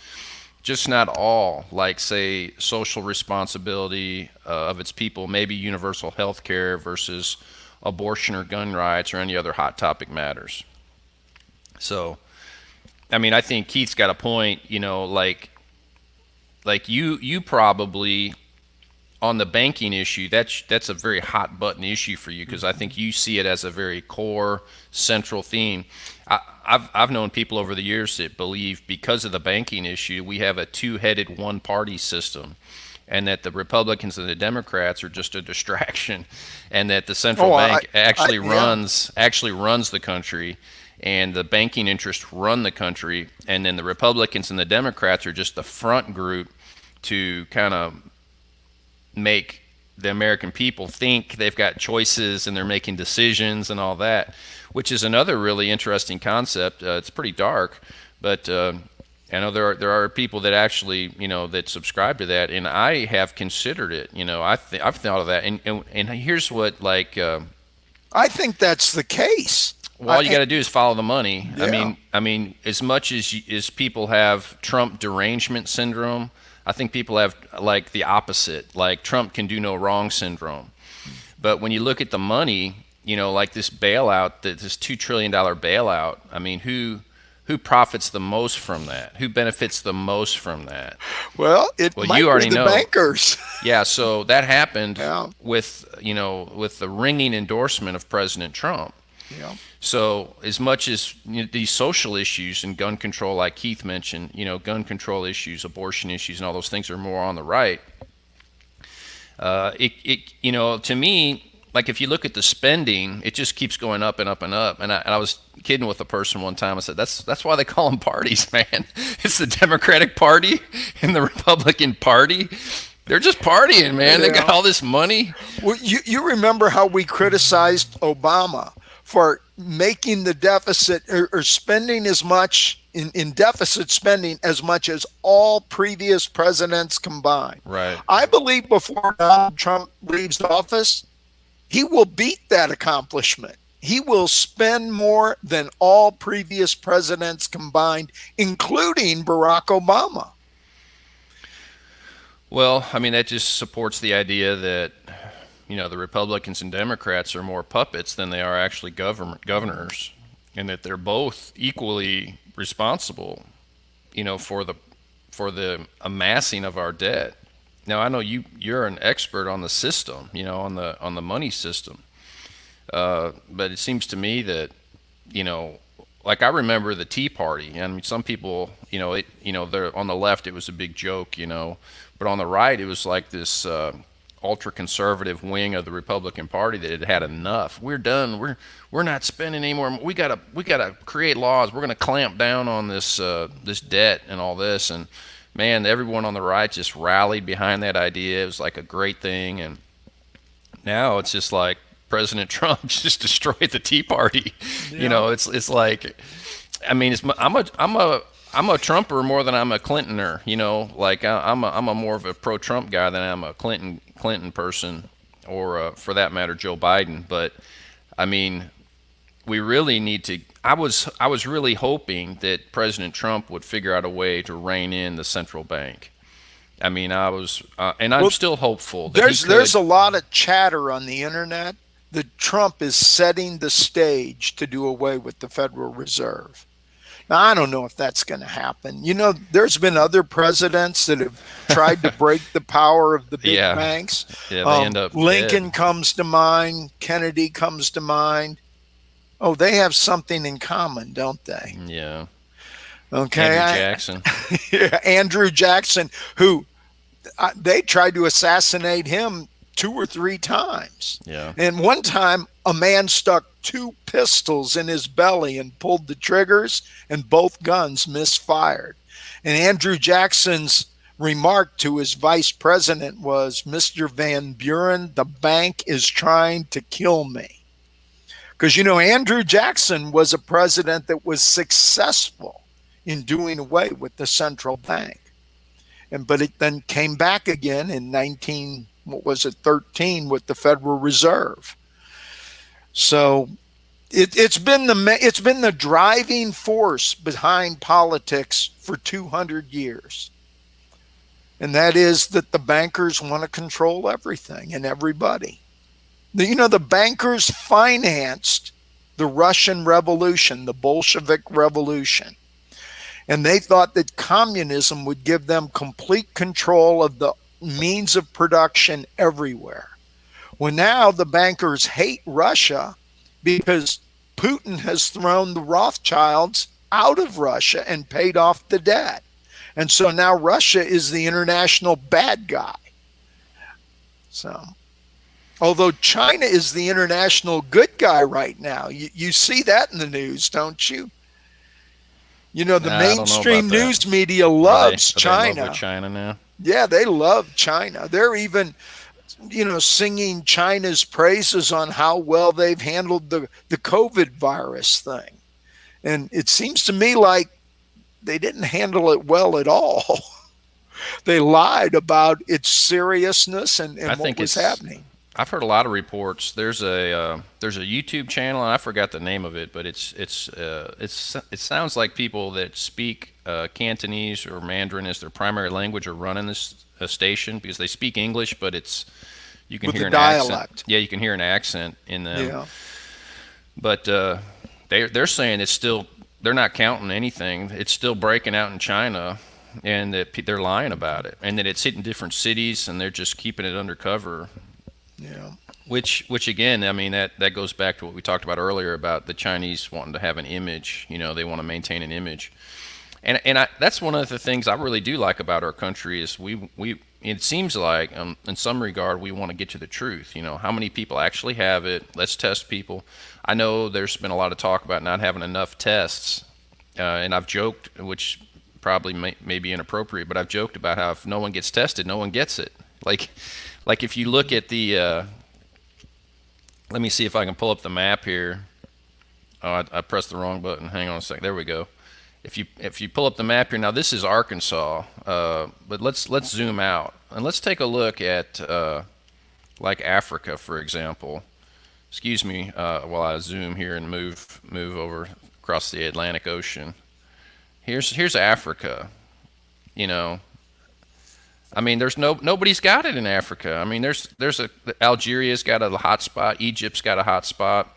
just not all, like, say, social responsibility of its people, maybe universal health care versus abortion or gun rights or any other hot topic matters. So, I think Keith's got a point, like you probably, on the banking issue, that's a very hot button issue for you, because I think you see it as a very core central theme. I've known people over the years that believe because of the banking issue we have a two-headed one-party system, and that the Republicans and the Democrats are just a distraction, and that the central bank actually runs the country, and the banking interests run the country, and then the Republicans and the Democrats are just the front group to kind of make the American people think they've got choices and they're making decisions and all that, which is another really interesting concept. It's pretty dark, but I know there are people that actually, that subscribe to that, and I have considered it. I've thought of that, and here's what, I think that's the case. Well, all you got to do is follow the money. Yeah. I mean, as much as people have Trump derangement syndrome, I think people have like the opposite, like Trump can do no wrong syndrome. But when you look at the money, like this bailout, this $2 trillion bailout, who profits the most from that? Who benefits the most from that? Well, might you already be the know. Bankers. Yeah, so that happened with the ringing endorsement of President Trump. Yeah. So as much as these social issues and gun control, like Keith mentioned, gun control issues, abortion issues, and all those things are more on the right. To me, like if you look at the spending, it just keeps going up and up and up. And I was kidding with a person one time. I said, that's why they call them parties, man. It's the Democratic Party and the Republican Party. They're just partying, man. They got Yeah. all this money. Well, you remember how we criticized Obama for making the deficit or spending as much in deficit spending as much as all previous presidents combined. Right. I believe before Donald Trump leaves office, he will beat that accomplishment. He will spend more than all previous presidents combined, including Barack Obama. Well, I mean, that just supports the idea that, the Republicans and Democrats are more puppets than they are actually governors, and that they're both equally responsible, for the amassing of our debt. Now, I know you're an expert on the system, on the money system, but it seems to me that, you know, like I remember the Tea Party. I mean, some people, they're on the left, it was a big joke, but on the right, it was like this ultra conservative wing of the Republican Party that had had enough. We're done. We're not spending anymore. We gotta create laws. We're gonna clamp down on this debt and all this. And man, everyone on the right just rallied behind that idea. It was like a great thing. And now it's just like President Trump just destroyed the Tea Party. Yeah. It's like, I mean, I'm a Trumper more than I'm a Clintoner. Like I'm a more of a pro-Trump guy than I'm a Clinton person, or for that matter, Joe Biden. But I mean, we really need to. I was really hoping that President Trump would figure out a way to rein in the central bank. I mean, and I'm Well, still hopeful that he there's could. a lot of chatter on the internet that Trump is setting the stage to do away with the Federal Reserve. Now, I don't know if that's going to happen. There's been other presidents that have tried to break the power of the big Yeah, banks. yeah, they end up Lincoln dead. comes to mind, Kennedy comes to mind. Oh, they have something in common, don't they? Yeah, Okay. Andrew Jackson. Andrew Jackson, who they tried to assassinate him two or three times. Yeah, And one time, a man stuck two pistols in his belly and pulled the triggers, and both guns misfired. And Andrew Jackson's remark to his vice president was, Mr. Van Buren, the bank is trying to kill me. Because, Andrew Jackson was a president that was successful in doing away with the central bank. But it then came back again in 13 with the Federal Reserve. So it's been the driving force behind politics for 200 years. And that is that the bankers want to control everything and everybody. The bankers financed the Russian Revolution, the Bolshevik Revolution. And they thought that communism would give them complete control of the means of production everywhere. Well, now the bankers hate Russia because Putin has thrown the Rothschilds out of Russia and paid off the debt. And so now Russia is the international bad guy. So, although China is the international good guy right now, you see that in the news, don't you? The nah, I don't know mainstream about that. news media Are they loves are they in love with China. China now? Yeah, they love China. They're even, singing China's praises on how well they've handled the COVID virus thing. And it seems to me like they didn't handle it well at all. They lied about its seriousness I and what think was it's. happening. I've heard a lot of reports. There's a YouTube channel, and I forgot the name of it, but it sounds like people that speak Cantonese or Mandarin as their primary language are running this station, because they speak English, but you can With hear the an accent. dialect. Yeah, you can hear an accent in them. Yeah. But they're saying they're not counting anything. It's still breaking out in China, and that they're lying about it, and that it's hitting different cities, and they're just keeping it undercover. Yeah. Which again, I mean, that goes back to what we talked about earlier about the Chinese wanting to have an image. They want to maintain an image, and that's one of the things I really do like about our country is we it seems like in some regard we want to get to the truth. How many people actually have it? Let's test people. I know there's been a lot of talk about not having enough tests, and I've joked, which probably may be inappropriate, but I've joked about how if no one gets tested, no one gets it. Like, if you look at the, let me see if I can pull up the map here. Oh, I pressed the wrong button. Hang on a second. There we go. If you pull up the map here, now this is Arkansas, but let's zoom out and let's take a look at like Africa, for example. Excuse me while I zoom here and move over across the Atlantic Ocean. Here's Africa. You know, I mean, nobody's got it in Africa. I mean, Algeria's got a hot spot. Egypt's got a hot spot.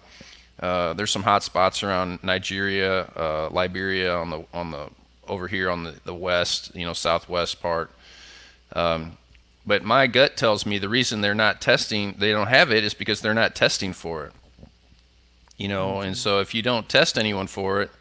There's some hot spots around Nigeria, Liberia on the over here on the west, southwest part. But my gut tells me the reason they're not testing, they don't have it, is because they're not testing for it. And so if you don't test anyone for it,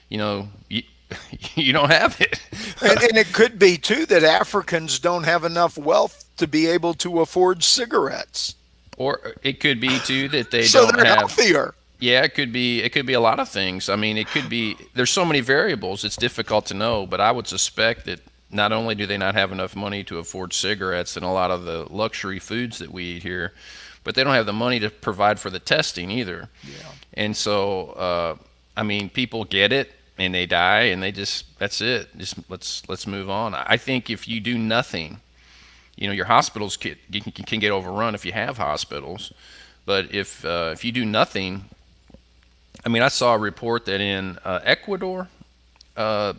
you don't have it. And it could be too that Africans don't have enough wealth to be able to afford cigarettes. Or it could be too that they so don't they're have healthier. Yeah, it could be a lot of things. I mean, it could be, there's so many variables, it's difficult to know, but I would suspect that not only do they not have enough money to afford cigarettes and a lot of the luxury foods that we eat here, but they don't have the money to provide for the testing either. Yeah. And so, I mean, people get it and they die and that's it. Just let's move on. I think if you do nothing, your hospitals can get overrun if you have hospitals, but if you do nothing, I mean, I saw a report that in Ecuador,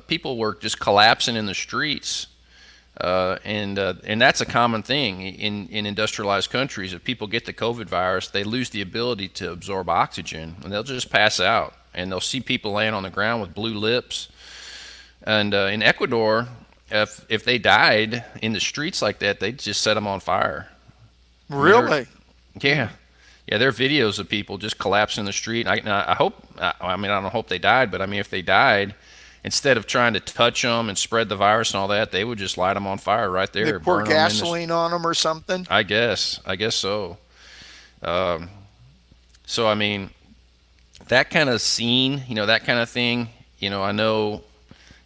people were just collapsing in the streets, and that's a common thing in industrialized countries. If people get the COVID virus, they lose the ability to absorb oxygen, and they'll just pass out. And they'll see people laying on the ground with blue lips. And in Ecuador, if they died in the streets like that, they'd just set them on fire. Really? Yeah. Yeah, there are videos of people just collapsing in the street. I hope, I mean, I don't hope they died, but I mean, if they died, instead of trying to touch them and spread the virus and all that, they would just light them on fire right there. They pour gasoline on them or something? I guess so. So, I mean, that kind of scene, that kind of thing, I know,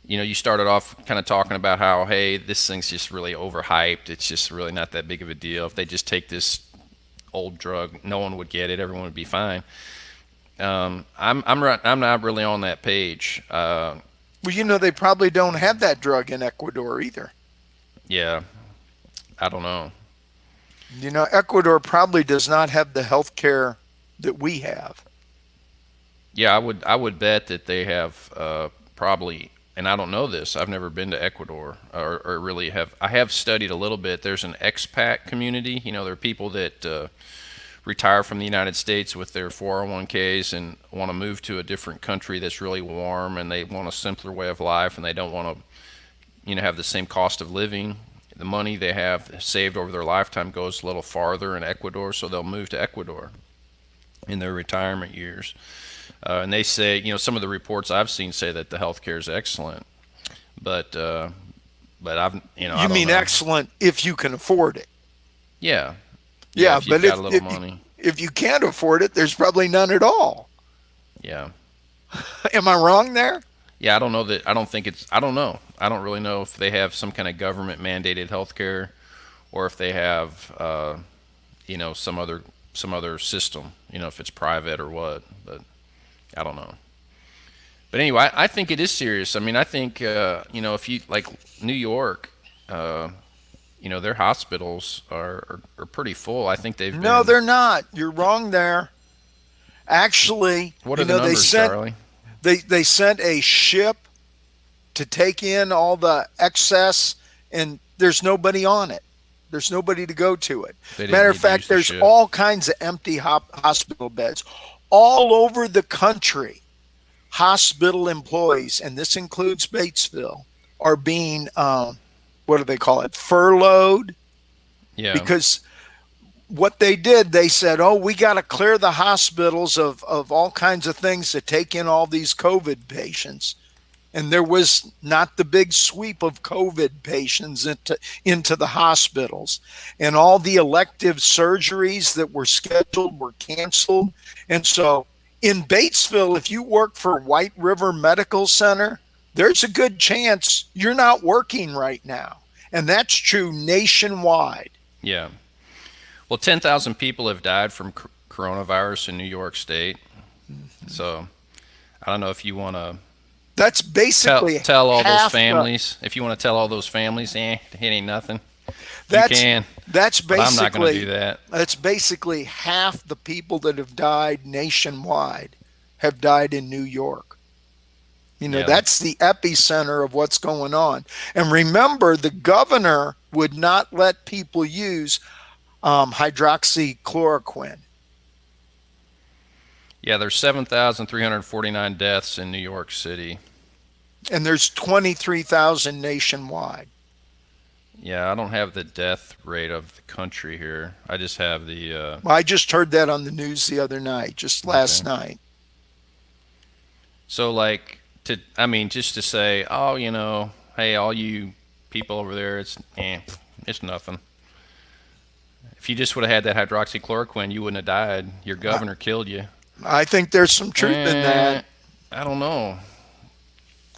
you started off kind of talking about how, hey, this thing's just really overhyped. It's just really not that big of a deal. If they just take this old drug, no one would get it. Everyone would be fine. I'm not really on that page. Well, they probably don't have that drug in Ecuador either. Yeah, I don't know. Ecuador probably does not have the health care that we have. Yeah, I would bet that they have probably, and I don't know this. I've never been to Ecuador or really have. I have studied a little bit. There's an expat community. There are people that retire from the United States with their 401ks and want to move to a different country that's really warm, and they want a simpler way of life, and they don't want to, have the same cost of living. The money they have saved over their lifetime goes a little farther in Ecuador, so they'll move to Ecuador in their retirement years. And they say, some of the reports I've seen say that the healthcare is excellent, but I've, You mean excellent if you can afford it? Yeah. Yeah, if you've got a little money. If you can't afford it, there's probably none at all. Yeah. Am I wrong there? Yeah, I don't know that. I don't know. I don't really know if they have some kind of government mandated healthcare, or if they have, some other system. If it's private or what. But I don't know. But anyway, I think it is serious. I mean, I think if you like New York, their hospitals are pretty full. I think they've been. No, they're not. You're wrong there. Actually, what are the numbers, Charlie? They sent a ship to take in all the excess, and there's nobody on it. There's nobody to go to it. Matter of fact, there's all kinds of empty hospital beds all over the country. Hospital employees, and this includes Batesville, are being what do they call it? Furloughed. Yeah. Because what they did, they said, oh, we got to clear the hospitals of all kinds of things to take in all these COVID patients. And there was not the big sweep of COVID patients into the hospitals. And all the elective surgeries that were scheduled were canceled. And so in Batesville, if you work for White River Medical Center, there's a good chance you're not working right now. And that's true nationwide. Yeah. Well, 10,000 people have died from coronavirus in New York State. So I don't know if you want to That's basically tell all those half the. families. If you want to tell all those families, it ain't nothing. You That's can, that's but I'm not going to do basically that. that's basically half the people that have died nationwide have died in New York. Yeah. That's the epicenter of what's going on. And remember, the governor would not let people use hydroxychloroquine. Yeah, there's 7,349 deaths in New York City. And there's 23,000 nationwide. Yeah, I don't have the death rate of the country here. I just have the Well, I just heard that on the news the other night, just last okay. night. So like I mean, just to say, oh, hey, all you people over there, it's nothing. If you just would have had that hydroxychloroquine, you wouldn't have died. Your I, governor killed you. I think there's some truth in that. Eh, I don't know. I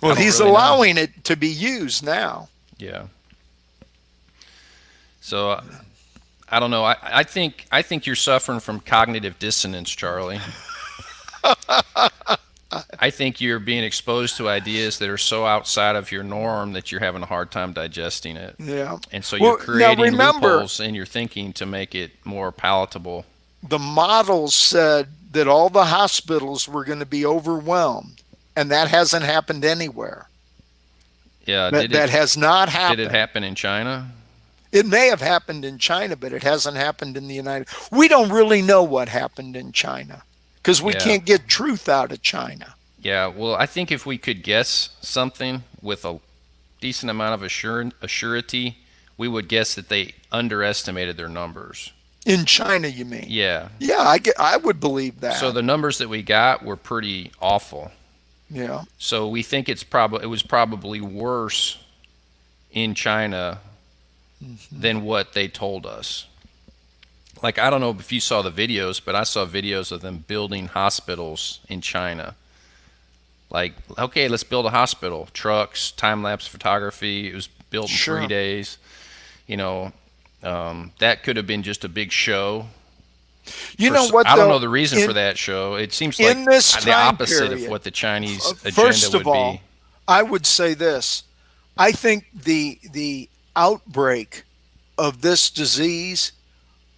Well, don't he's really know. allowing it to be used now. Yeah. So I don't know. I think you're suffering from cognitive dissonance, Charlie. I think you're being exposed to ideas that are so outside of your norm that you're having a hard time digesting it. Yeah. And so you're Well, now creating remember, loopholes in your thinking to make it more palatable. the models said that all the hospitals were going to be overwhelmed, and that hasn't happened anywhere. Yeah, That has not did it happened. happen in China? It may have happened in China, but it hasn't happened in the United. We don't really know what happened in China because we Yeah. can't get truth out of China. Yeah, well, I think if we could guess something with a decent amount of assurity, we would guess that they underestimated their numbers. In China, you mean? Yeah. Yeah, I would believe So that. the numbers that we got were pretty awful. Yeah. So we think it was probably worse in China than what they told us. Like I don't know if you saw the videos, but I saw videos of them building hospitals in China. Like, okay, let's build a hospital. Trucks, time lapse photography. It was built in three Sure. days. You know, that could have been just a big show. You know what, I don't know though? the reason for In that show. It seems like in this the time opposite of period, what the Chinese agenda first of would be. all, I would say this. I think the outbreak of this disease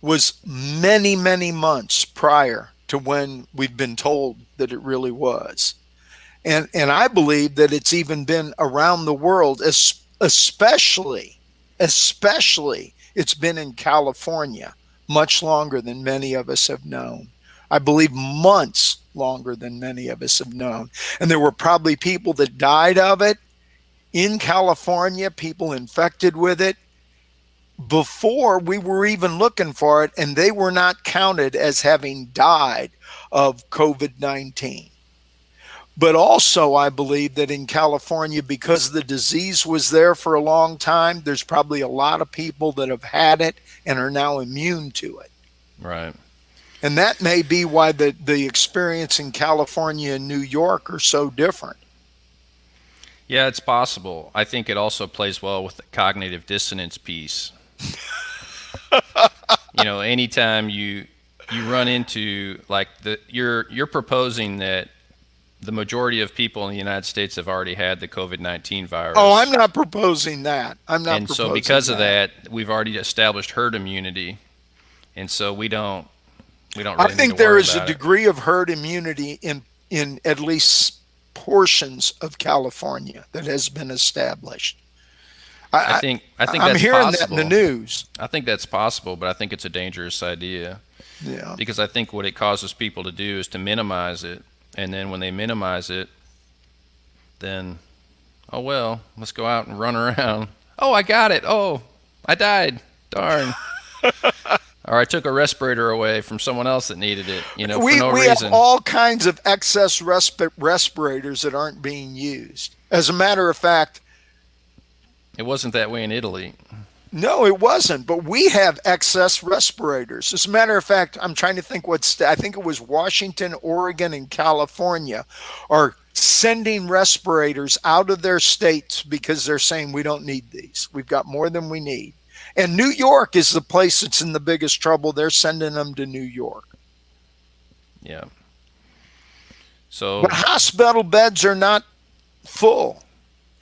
was many, many months prior to when we've been told that it really was. And I believe that it's even been around the world, especially it's been in California much longer than many of us have known. I believe months longer than many of us have known. And there were probably people that died of it in California, people infected with it before we were even looking for it, and they were not counted as having died of COVID 19. But also, I believe that in California, because the disease was there for a long time, there's probably a lot of people that have had it and are now immune to it. Right. And that may be why the experience in California and New York are so different. Yeah, it's possible. I think it also plays well with the cognitive dissonance piece. Anytime you run into like you're proposing that the majority of people in the United States have already had the COVID-19 Oh, virus. I'm not proposing that. I'm not And so proposing because of that. that, we've already established herd immunity. And so we don't I really need to think there worry is a about it. degree of herd immunity in at least portions of California that has been established. I I, think I think I'm that's hearing that in the possible. news. I think that's possible, but I think it's a dangerous idea Yeah. because I think what it causes people to do is to minimize it. And then when they minimize it, then oh well, let's go out and run around. Oh, I got it. Oh, I died. Darn. Or I took a respirator away from someone else that needed it, for We no we have reason. all kinds of excess respirators that aren't being used. As a matter of fact, It wasn't that way in Italy. no, it wasn't. But we have excess respirators. As a matter of fact, I'm trying to think I think it was Washington, Oregon, and California are sending respirators out of their states because they're saying we don't need these. We've got more than we need. And New York is the place that's in the biggest trouble. They're sending them to New York. Yeah. But So hospital beds are not full.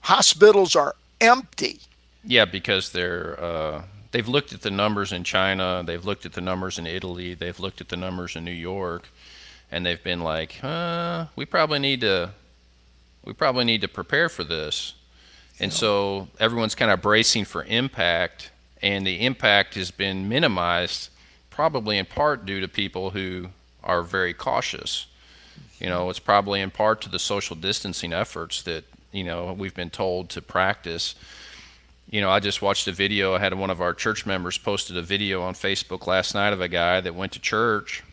Hospitals are empty. yeah, because they've looked at the numbers in China, they've looked at the numbers in Italy, they've looked at the numbers in New York, and they've been like, we probably need to prepare for this. And so everyone's kind of bracing for impact, and the impact has been minimized, probably in part due to people who are very cautious. It's probably in part to the social distancing efforts that, we've been told to practice. I just watched a video. I had one of our church members posted a video on Facebook last night of a guy that went to church.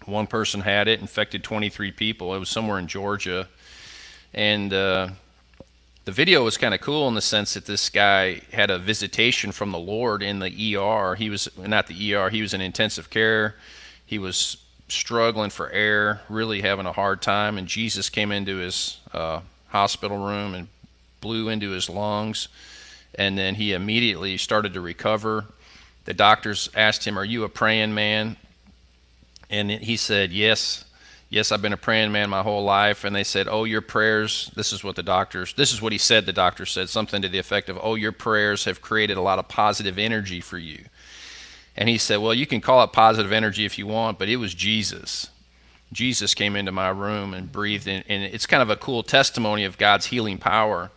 One person had it, infected 23 people. It was somewhere in Georgia. And the video was kind of cool in the sense that this guy had a visitation from the Lord in the ER. He was not the ER, he was in intensive care. He was struggling for air, really having a hard time, and Jesus came into his hospital room and blew into his lungs, and then he immediately started to recover. The doctors asked him, "Are you a praying man?" And he said, "Yes, I've been a praying man my whole life." And they said, "Oh, your prayers," this is what he said, the doctor said something to the effect of, "Oh, your prayers have created a lot of positive energy for you." And he said, "Well, you can call it positive energy if you want, but it was Jesus. Jesus came into my room and breathed in." And it's kind of a cool testimony of God's healing power.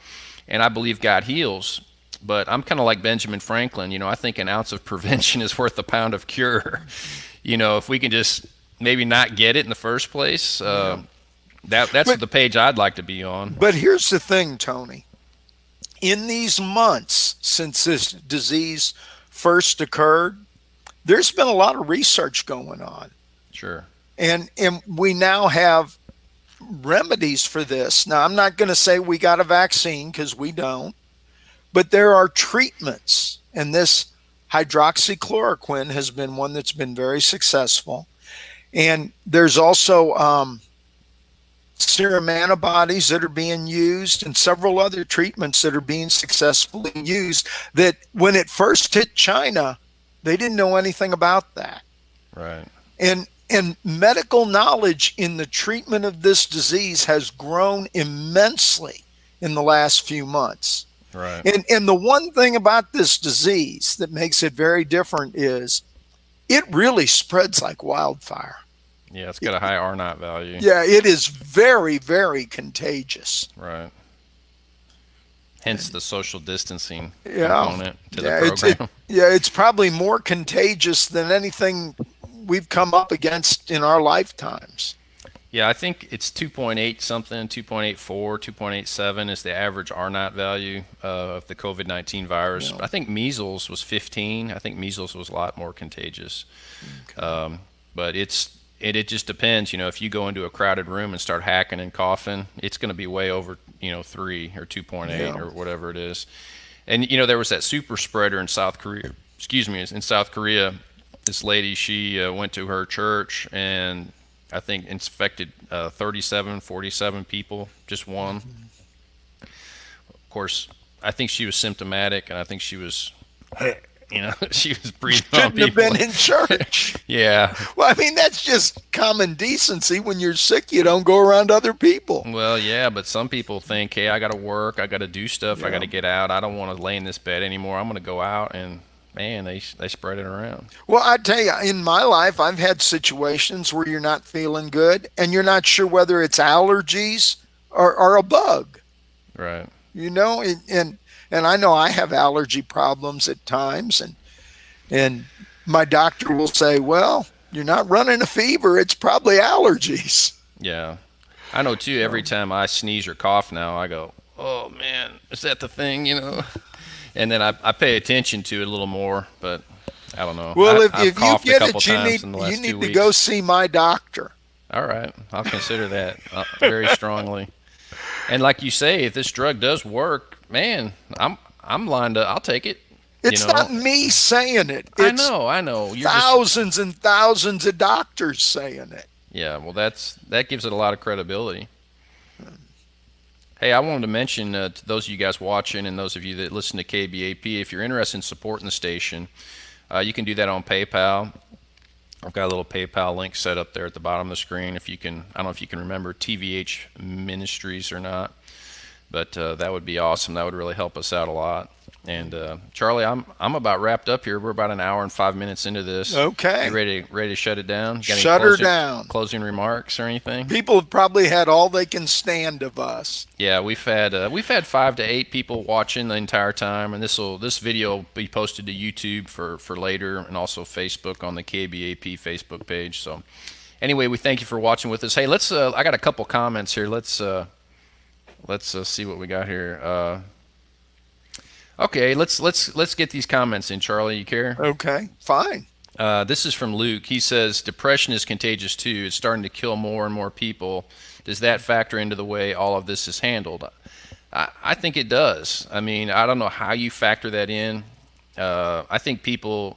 And I believe God heals, but I'm kind of like Benjamin Franklin. I think an ounce of prevention is worth a pound of cure. If we can just maybe not get it in the first place, that's the page I'd like to be on. But here's the thing, Tony. In these months since this disease first occurred, there's been a lot of research going on. Sure. And we now have remedies for this. Now, I'm not going to say we got a vaccine because we don't, but there are treatments. And this hydroxychloroquine has been one that's been very successful. And there's also serum antibodies that are being used and several other treatments that are being successfully used that when it first hit China, they didn't know anything about that. Right. And medical knowledge in the treatment of this disease has grown immensely in the last few months. Right. And the one thing about this disease that makes it very different is it really spreads like wildfire. Yeah, it's got a high R0 value. Yeah, it is very, very contagious. Right. Hence the social distancing Yeah. component to the program. It's probably more contagious than anything we've come up against in our lifetimes. Yeah, I think it's 2.8 something, 2.84, 2.87 is the average R0 value of the COVID-19 virus. Yeah. I think measles was 15. I think measles was a lot more contagious. Okay. But it just depends. If you go into a crowded room and start hacking and coughing, it's going to be way over 3 or 2.8 or whatever it is. And there was that super spreader in South Korea. In South Korea, this lady, she went to her church and I think infected 47 people, just one. Of course, I think she was symptomatic, and I think she was, she was breathing on people. Shouldn't have been in church. Yeah. Well, I mean, that's just common decency. When you're sick, you don't go around other people. Well, yeah, but some people think, hey, I got to work, I got to do stuff, I got to get out, I don't want to lay in this bed anymore, I'm going to go out, and man, they spread it around. Well, I tell you, in my life, I've had situations where you're not feeling good, and you're not sure whether it's allergies or a bug. Right. And I know I have allergy problems at times, and my doctor will say, well, you're not running a fever, it's probably allergies. Yeah. I know, too, every time I sneeze or cough now, I go, oh, man, is that the thing, And then I pay attention to it a little more, but I don't know. Well, I've if you coughed get a couple it, times in the last you 2 need to weeks. go see my doctor. All right. I'll consider that very strongly. And like you say, if this drug does work, man, I'm lined up. I'll take it. It's not me saying it. It's I know. You're thousands and thousands of doctors saying it. Yeah, well, that gives it a lot of credibility. Hey, Hey, I wanted to mention to those of you guys watching and those of you that listen to KBAP, if you're interested in supporting the station, you can do that on PayPal. I've got a little PayPal link set up there at the bottom of the screen. If you can, I don't know if you can remember TVH Ministries or not, but that would be awesome. That would really help us out a lot. And Charlie, I'm about wrapped up here. We're about an hour and 5 minutes into this. Okay. You ready to shut it down? Got any Shut her down. Closing remarks or anything? People have probably had all they can stand of us. Yeah, we've had 5 to 8 people watching the entire time, and this video will be posted to YouTube for later, and also Facebook on the KBAP Facebook page. So anyway, we thank you for watching with us. Hey, let's I got a couple comments here. Let's see what we got here. Okay, let's get these comments in, Charlie. You care? Okay, fine. This is from Luke. He says, depression is contagious too. It's starting to kill more and more people. Does that factor into the way all of this is handled? I think it does. I mean, I don't know how you factor that in. I think people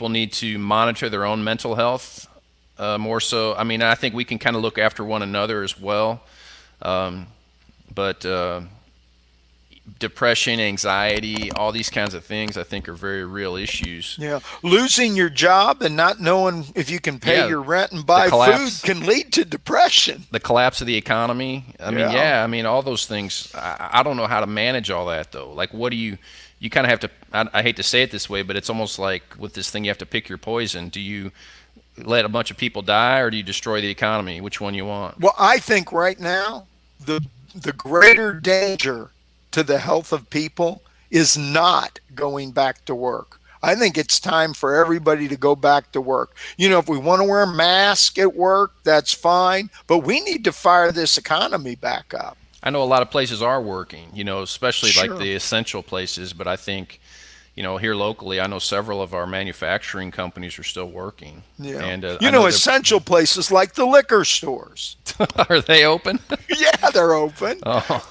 need to monitor their own mental health more so. I mean, I think we can kind of look after one another as well. But depression, anxiety, all these kinds of things, I think, are very real issues. Yeah, losing your job and not knowing if you can pay your rent and buy food can lead to depression. The collapse of the economy. I mean, all those things. I don't know how to manage all that though. Like, what do you kind of have to? I hate to say it this way, but it's almost like with this thing, you have to pick your poison. Do you let a bunch of people die, or do you destroy the economy? Which one you want? Well, I think right now the greater danger to the health of people is not going back to work. I think it's time for everybody to go back to work. You know, if we want to wear a mask at work, that's fine, but we need to fire this economy back up. I know a lot of places are working, you know, especially like the essential places, but I think, you know, here locally, I know several of our manufacturing companies are still working. Yeah. And, you know essential places like the liquor stores. Are they open? Yeah, they're open. Oh.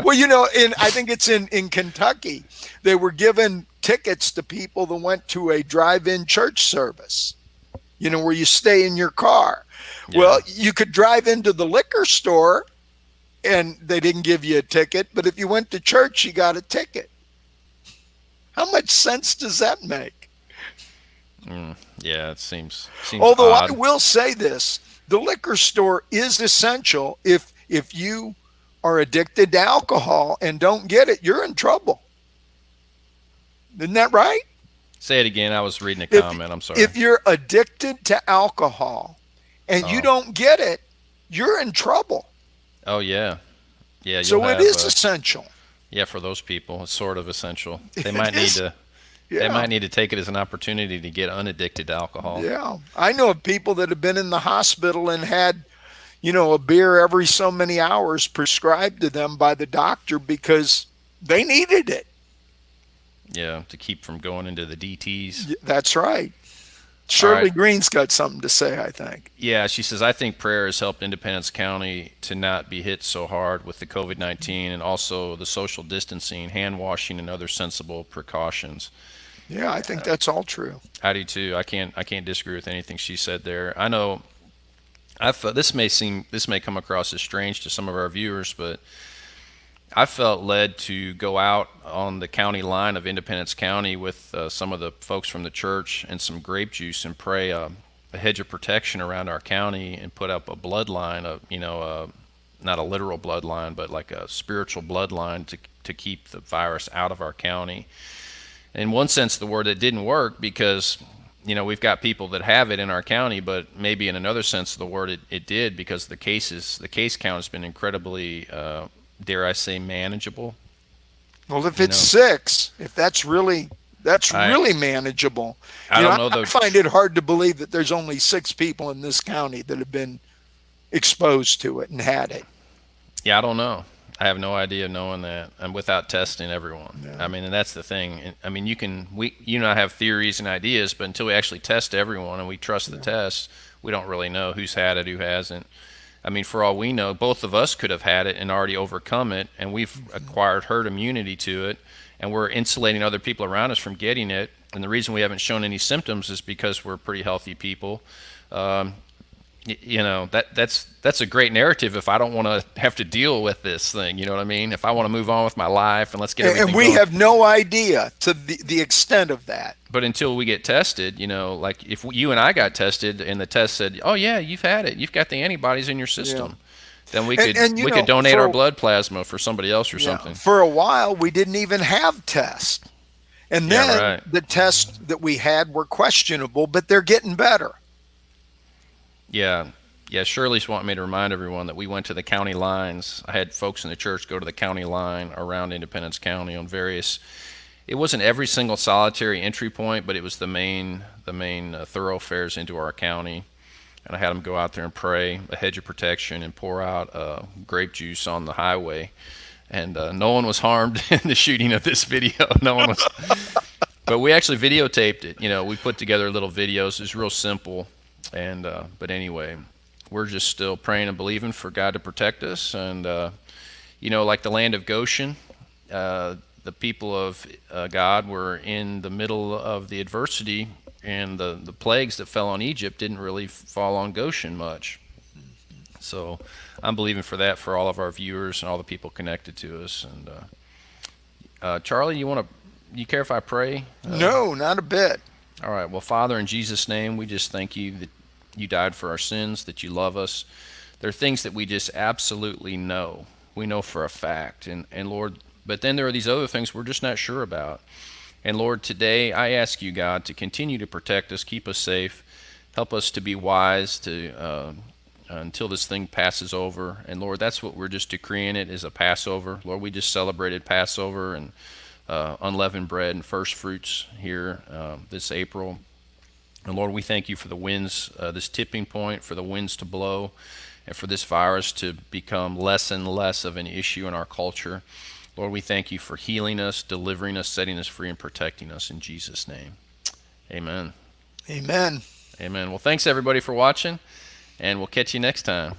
Well, you know, I think it's in Kentucky. They were given tickets to people that went to a drive-in church service, you know, where you stay in your car. Yeah. Well, you could drive into the liquor store and they didn't give you a ticket, but if you went to church, you got a ticket. How much sense does that make? Yeah, it seems Although odd. I will say this, the liquor store is essential. If you are addicted to alcohol and don't get it, you're in trouble. Isn't that right? Say it again. I was reading a comment. I'm sorry. If you're addicted to alcohol and you don't get it, you're in trouble. Oh, yeah. Yeah. So it is essential. Yeah, for those people, it's sort of essential. They might need to. Yeah. They might need to take it as an opportunity to get unaddicted to alcohol. Yeah, I know of people that have been in the hospital and had, you know, a beer every so many hours prescribed to them by the doctor because they needed it. Yeah, to keep from going into the DTs. That's right. Shirley Green's got something to say, I think. Yeah, she says, I think prayer has helped Independence County to not be hit so hard with the COVID-19 and also the social distancing, hand washing, and other sensible precautions. Yeah, I think that's all true. I do too. I can't disagree with anything she said there. I know this may come across as strange to some of our viewers, but I felt led to go out on the county line of Independence County with some of the folks from the church and some grape juice and pray a hedge of protection around our county and put up a bloodline, not a literal bloodline, but like a spiritual bloodline to keep the virus out of our county. In one sense of the word, it didn't work because, you know, we've got people that have it in our county, but maybe in another sense of the word, it did because the case count has been incredibly dare I say, manageable. Well, if it's 6, if that's really manageable. I don't know. I find it hard to believe that there's only 6 people in this county that have been exposed to it and had it. Yeah, I don't know. I have no idea knowing that, and without testing everyone. Yeah. I mean, and that's the thing. I mean, you and I have theories and ideas, but until we actually test everyone and we trust the tests, we don't really know who's had it, who hasn't. I mean, for all we know, both of us could have had it and already overcome it, and we've acquired herd immunity to it, and we're insulating other people around us from getting it. And the reason we haven't shown any symptoms is because we're pretty healthy people. you know, that's a great narrative if I don't want to have to deal with this thing. You know what I mean? If I want to move on with my life and let's get And everything we going. have no idea to the extent of that. But until we get tested, you know, like if you and I got tested and the test said, "Oh yeah, you've had it. You've got the antibodies in your Yeah. system," then And we could donate our blood plasma for somebody else or something. for a while, we didn't even have tests. And Yeah, then right. the tests that we had were questionable, but they're getting better. Yeah. Yeah, Shirley's wanting me to remind everyone that we went to the county lines. I had folks in the church go to the county line around Independence County on various. It wasn't every single solitary entry point, but it was the main thoroughfares into our county. And I had them go out there and pray a hedge of protection and pour out grape juice on the highway. And no one was harmed in the shooting of this video. No one was. But we actually videotaped it. You know, we put together little videos. It's real simple. And but anyway, we're just still praying and believing for God to protect us. And you know, like the land of Goshen, the people of God were in the middle of the adversity, and the plagues that fell on Egypt didn't really fall on Goshen much. So I'm believing for that for all of our viewers and all the people connected to us. And Charlie, you care if I pray? No, not a bit. All right. Well, Father, in Jesus' name, we just thank you that you died for our sins, that you love us. There are things that we just absolutely know. We know for a fact. And Lord, but then there are these other things we're just not sure about. And Lord, today I ask you, God, to continue to protect us, keep us safe, help us to be wise to until this thing passes over. And Lord, that's what we're just decreeing it is a Passover. Lord, we just celebrated Passover and unleavened bread and first fruits here this April. And Lord, we thank you for the winds, this tipping point, for the winds to blow, and for this virus to become less and less of an issue in our culture. Lord, we thank you for healing us, delivering us, setting us free, and protecting us in Jesus' name. Amen. Amen. Amen. Well, thanks everybody for watching, and we'll catch you next time.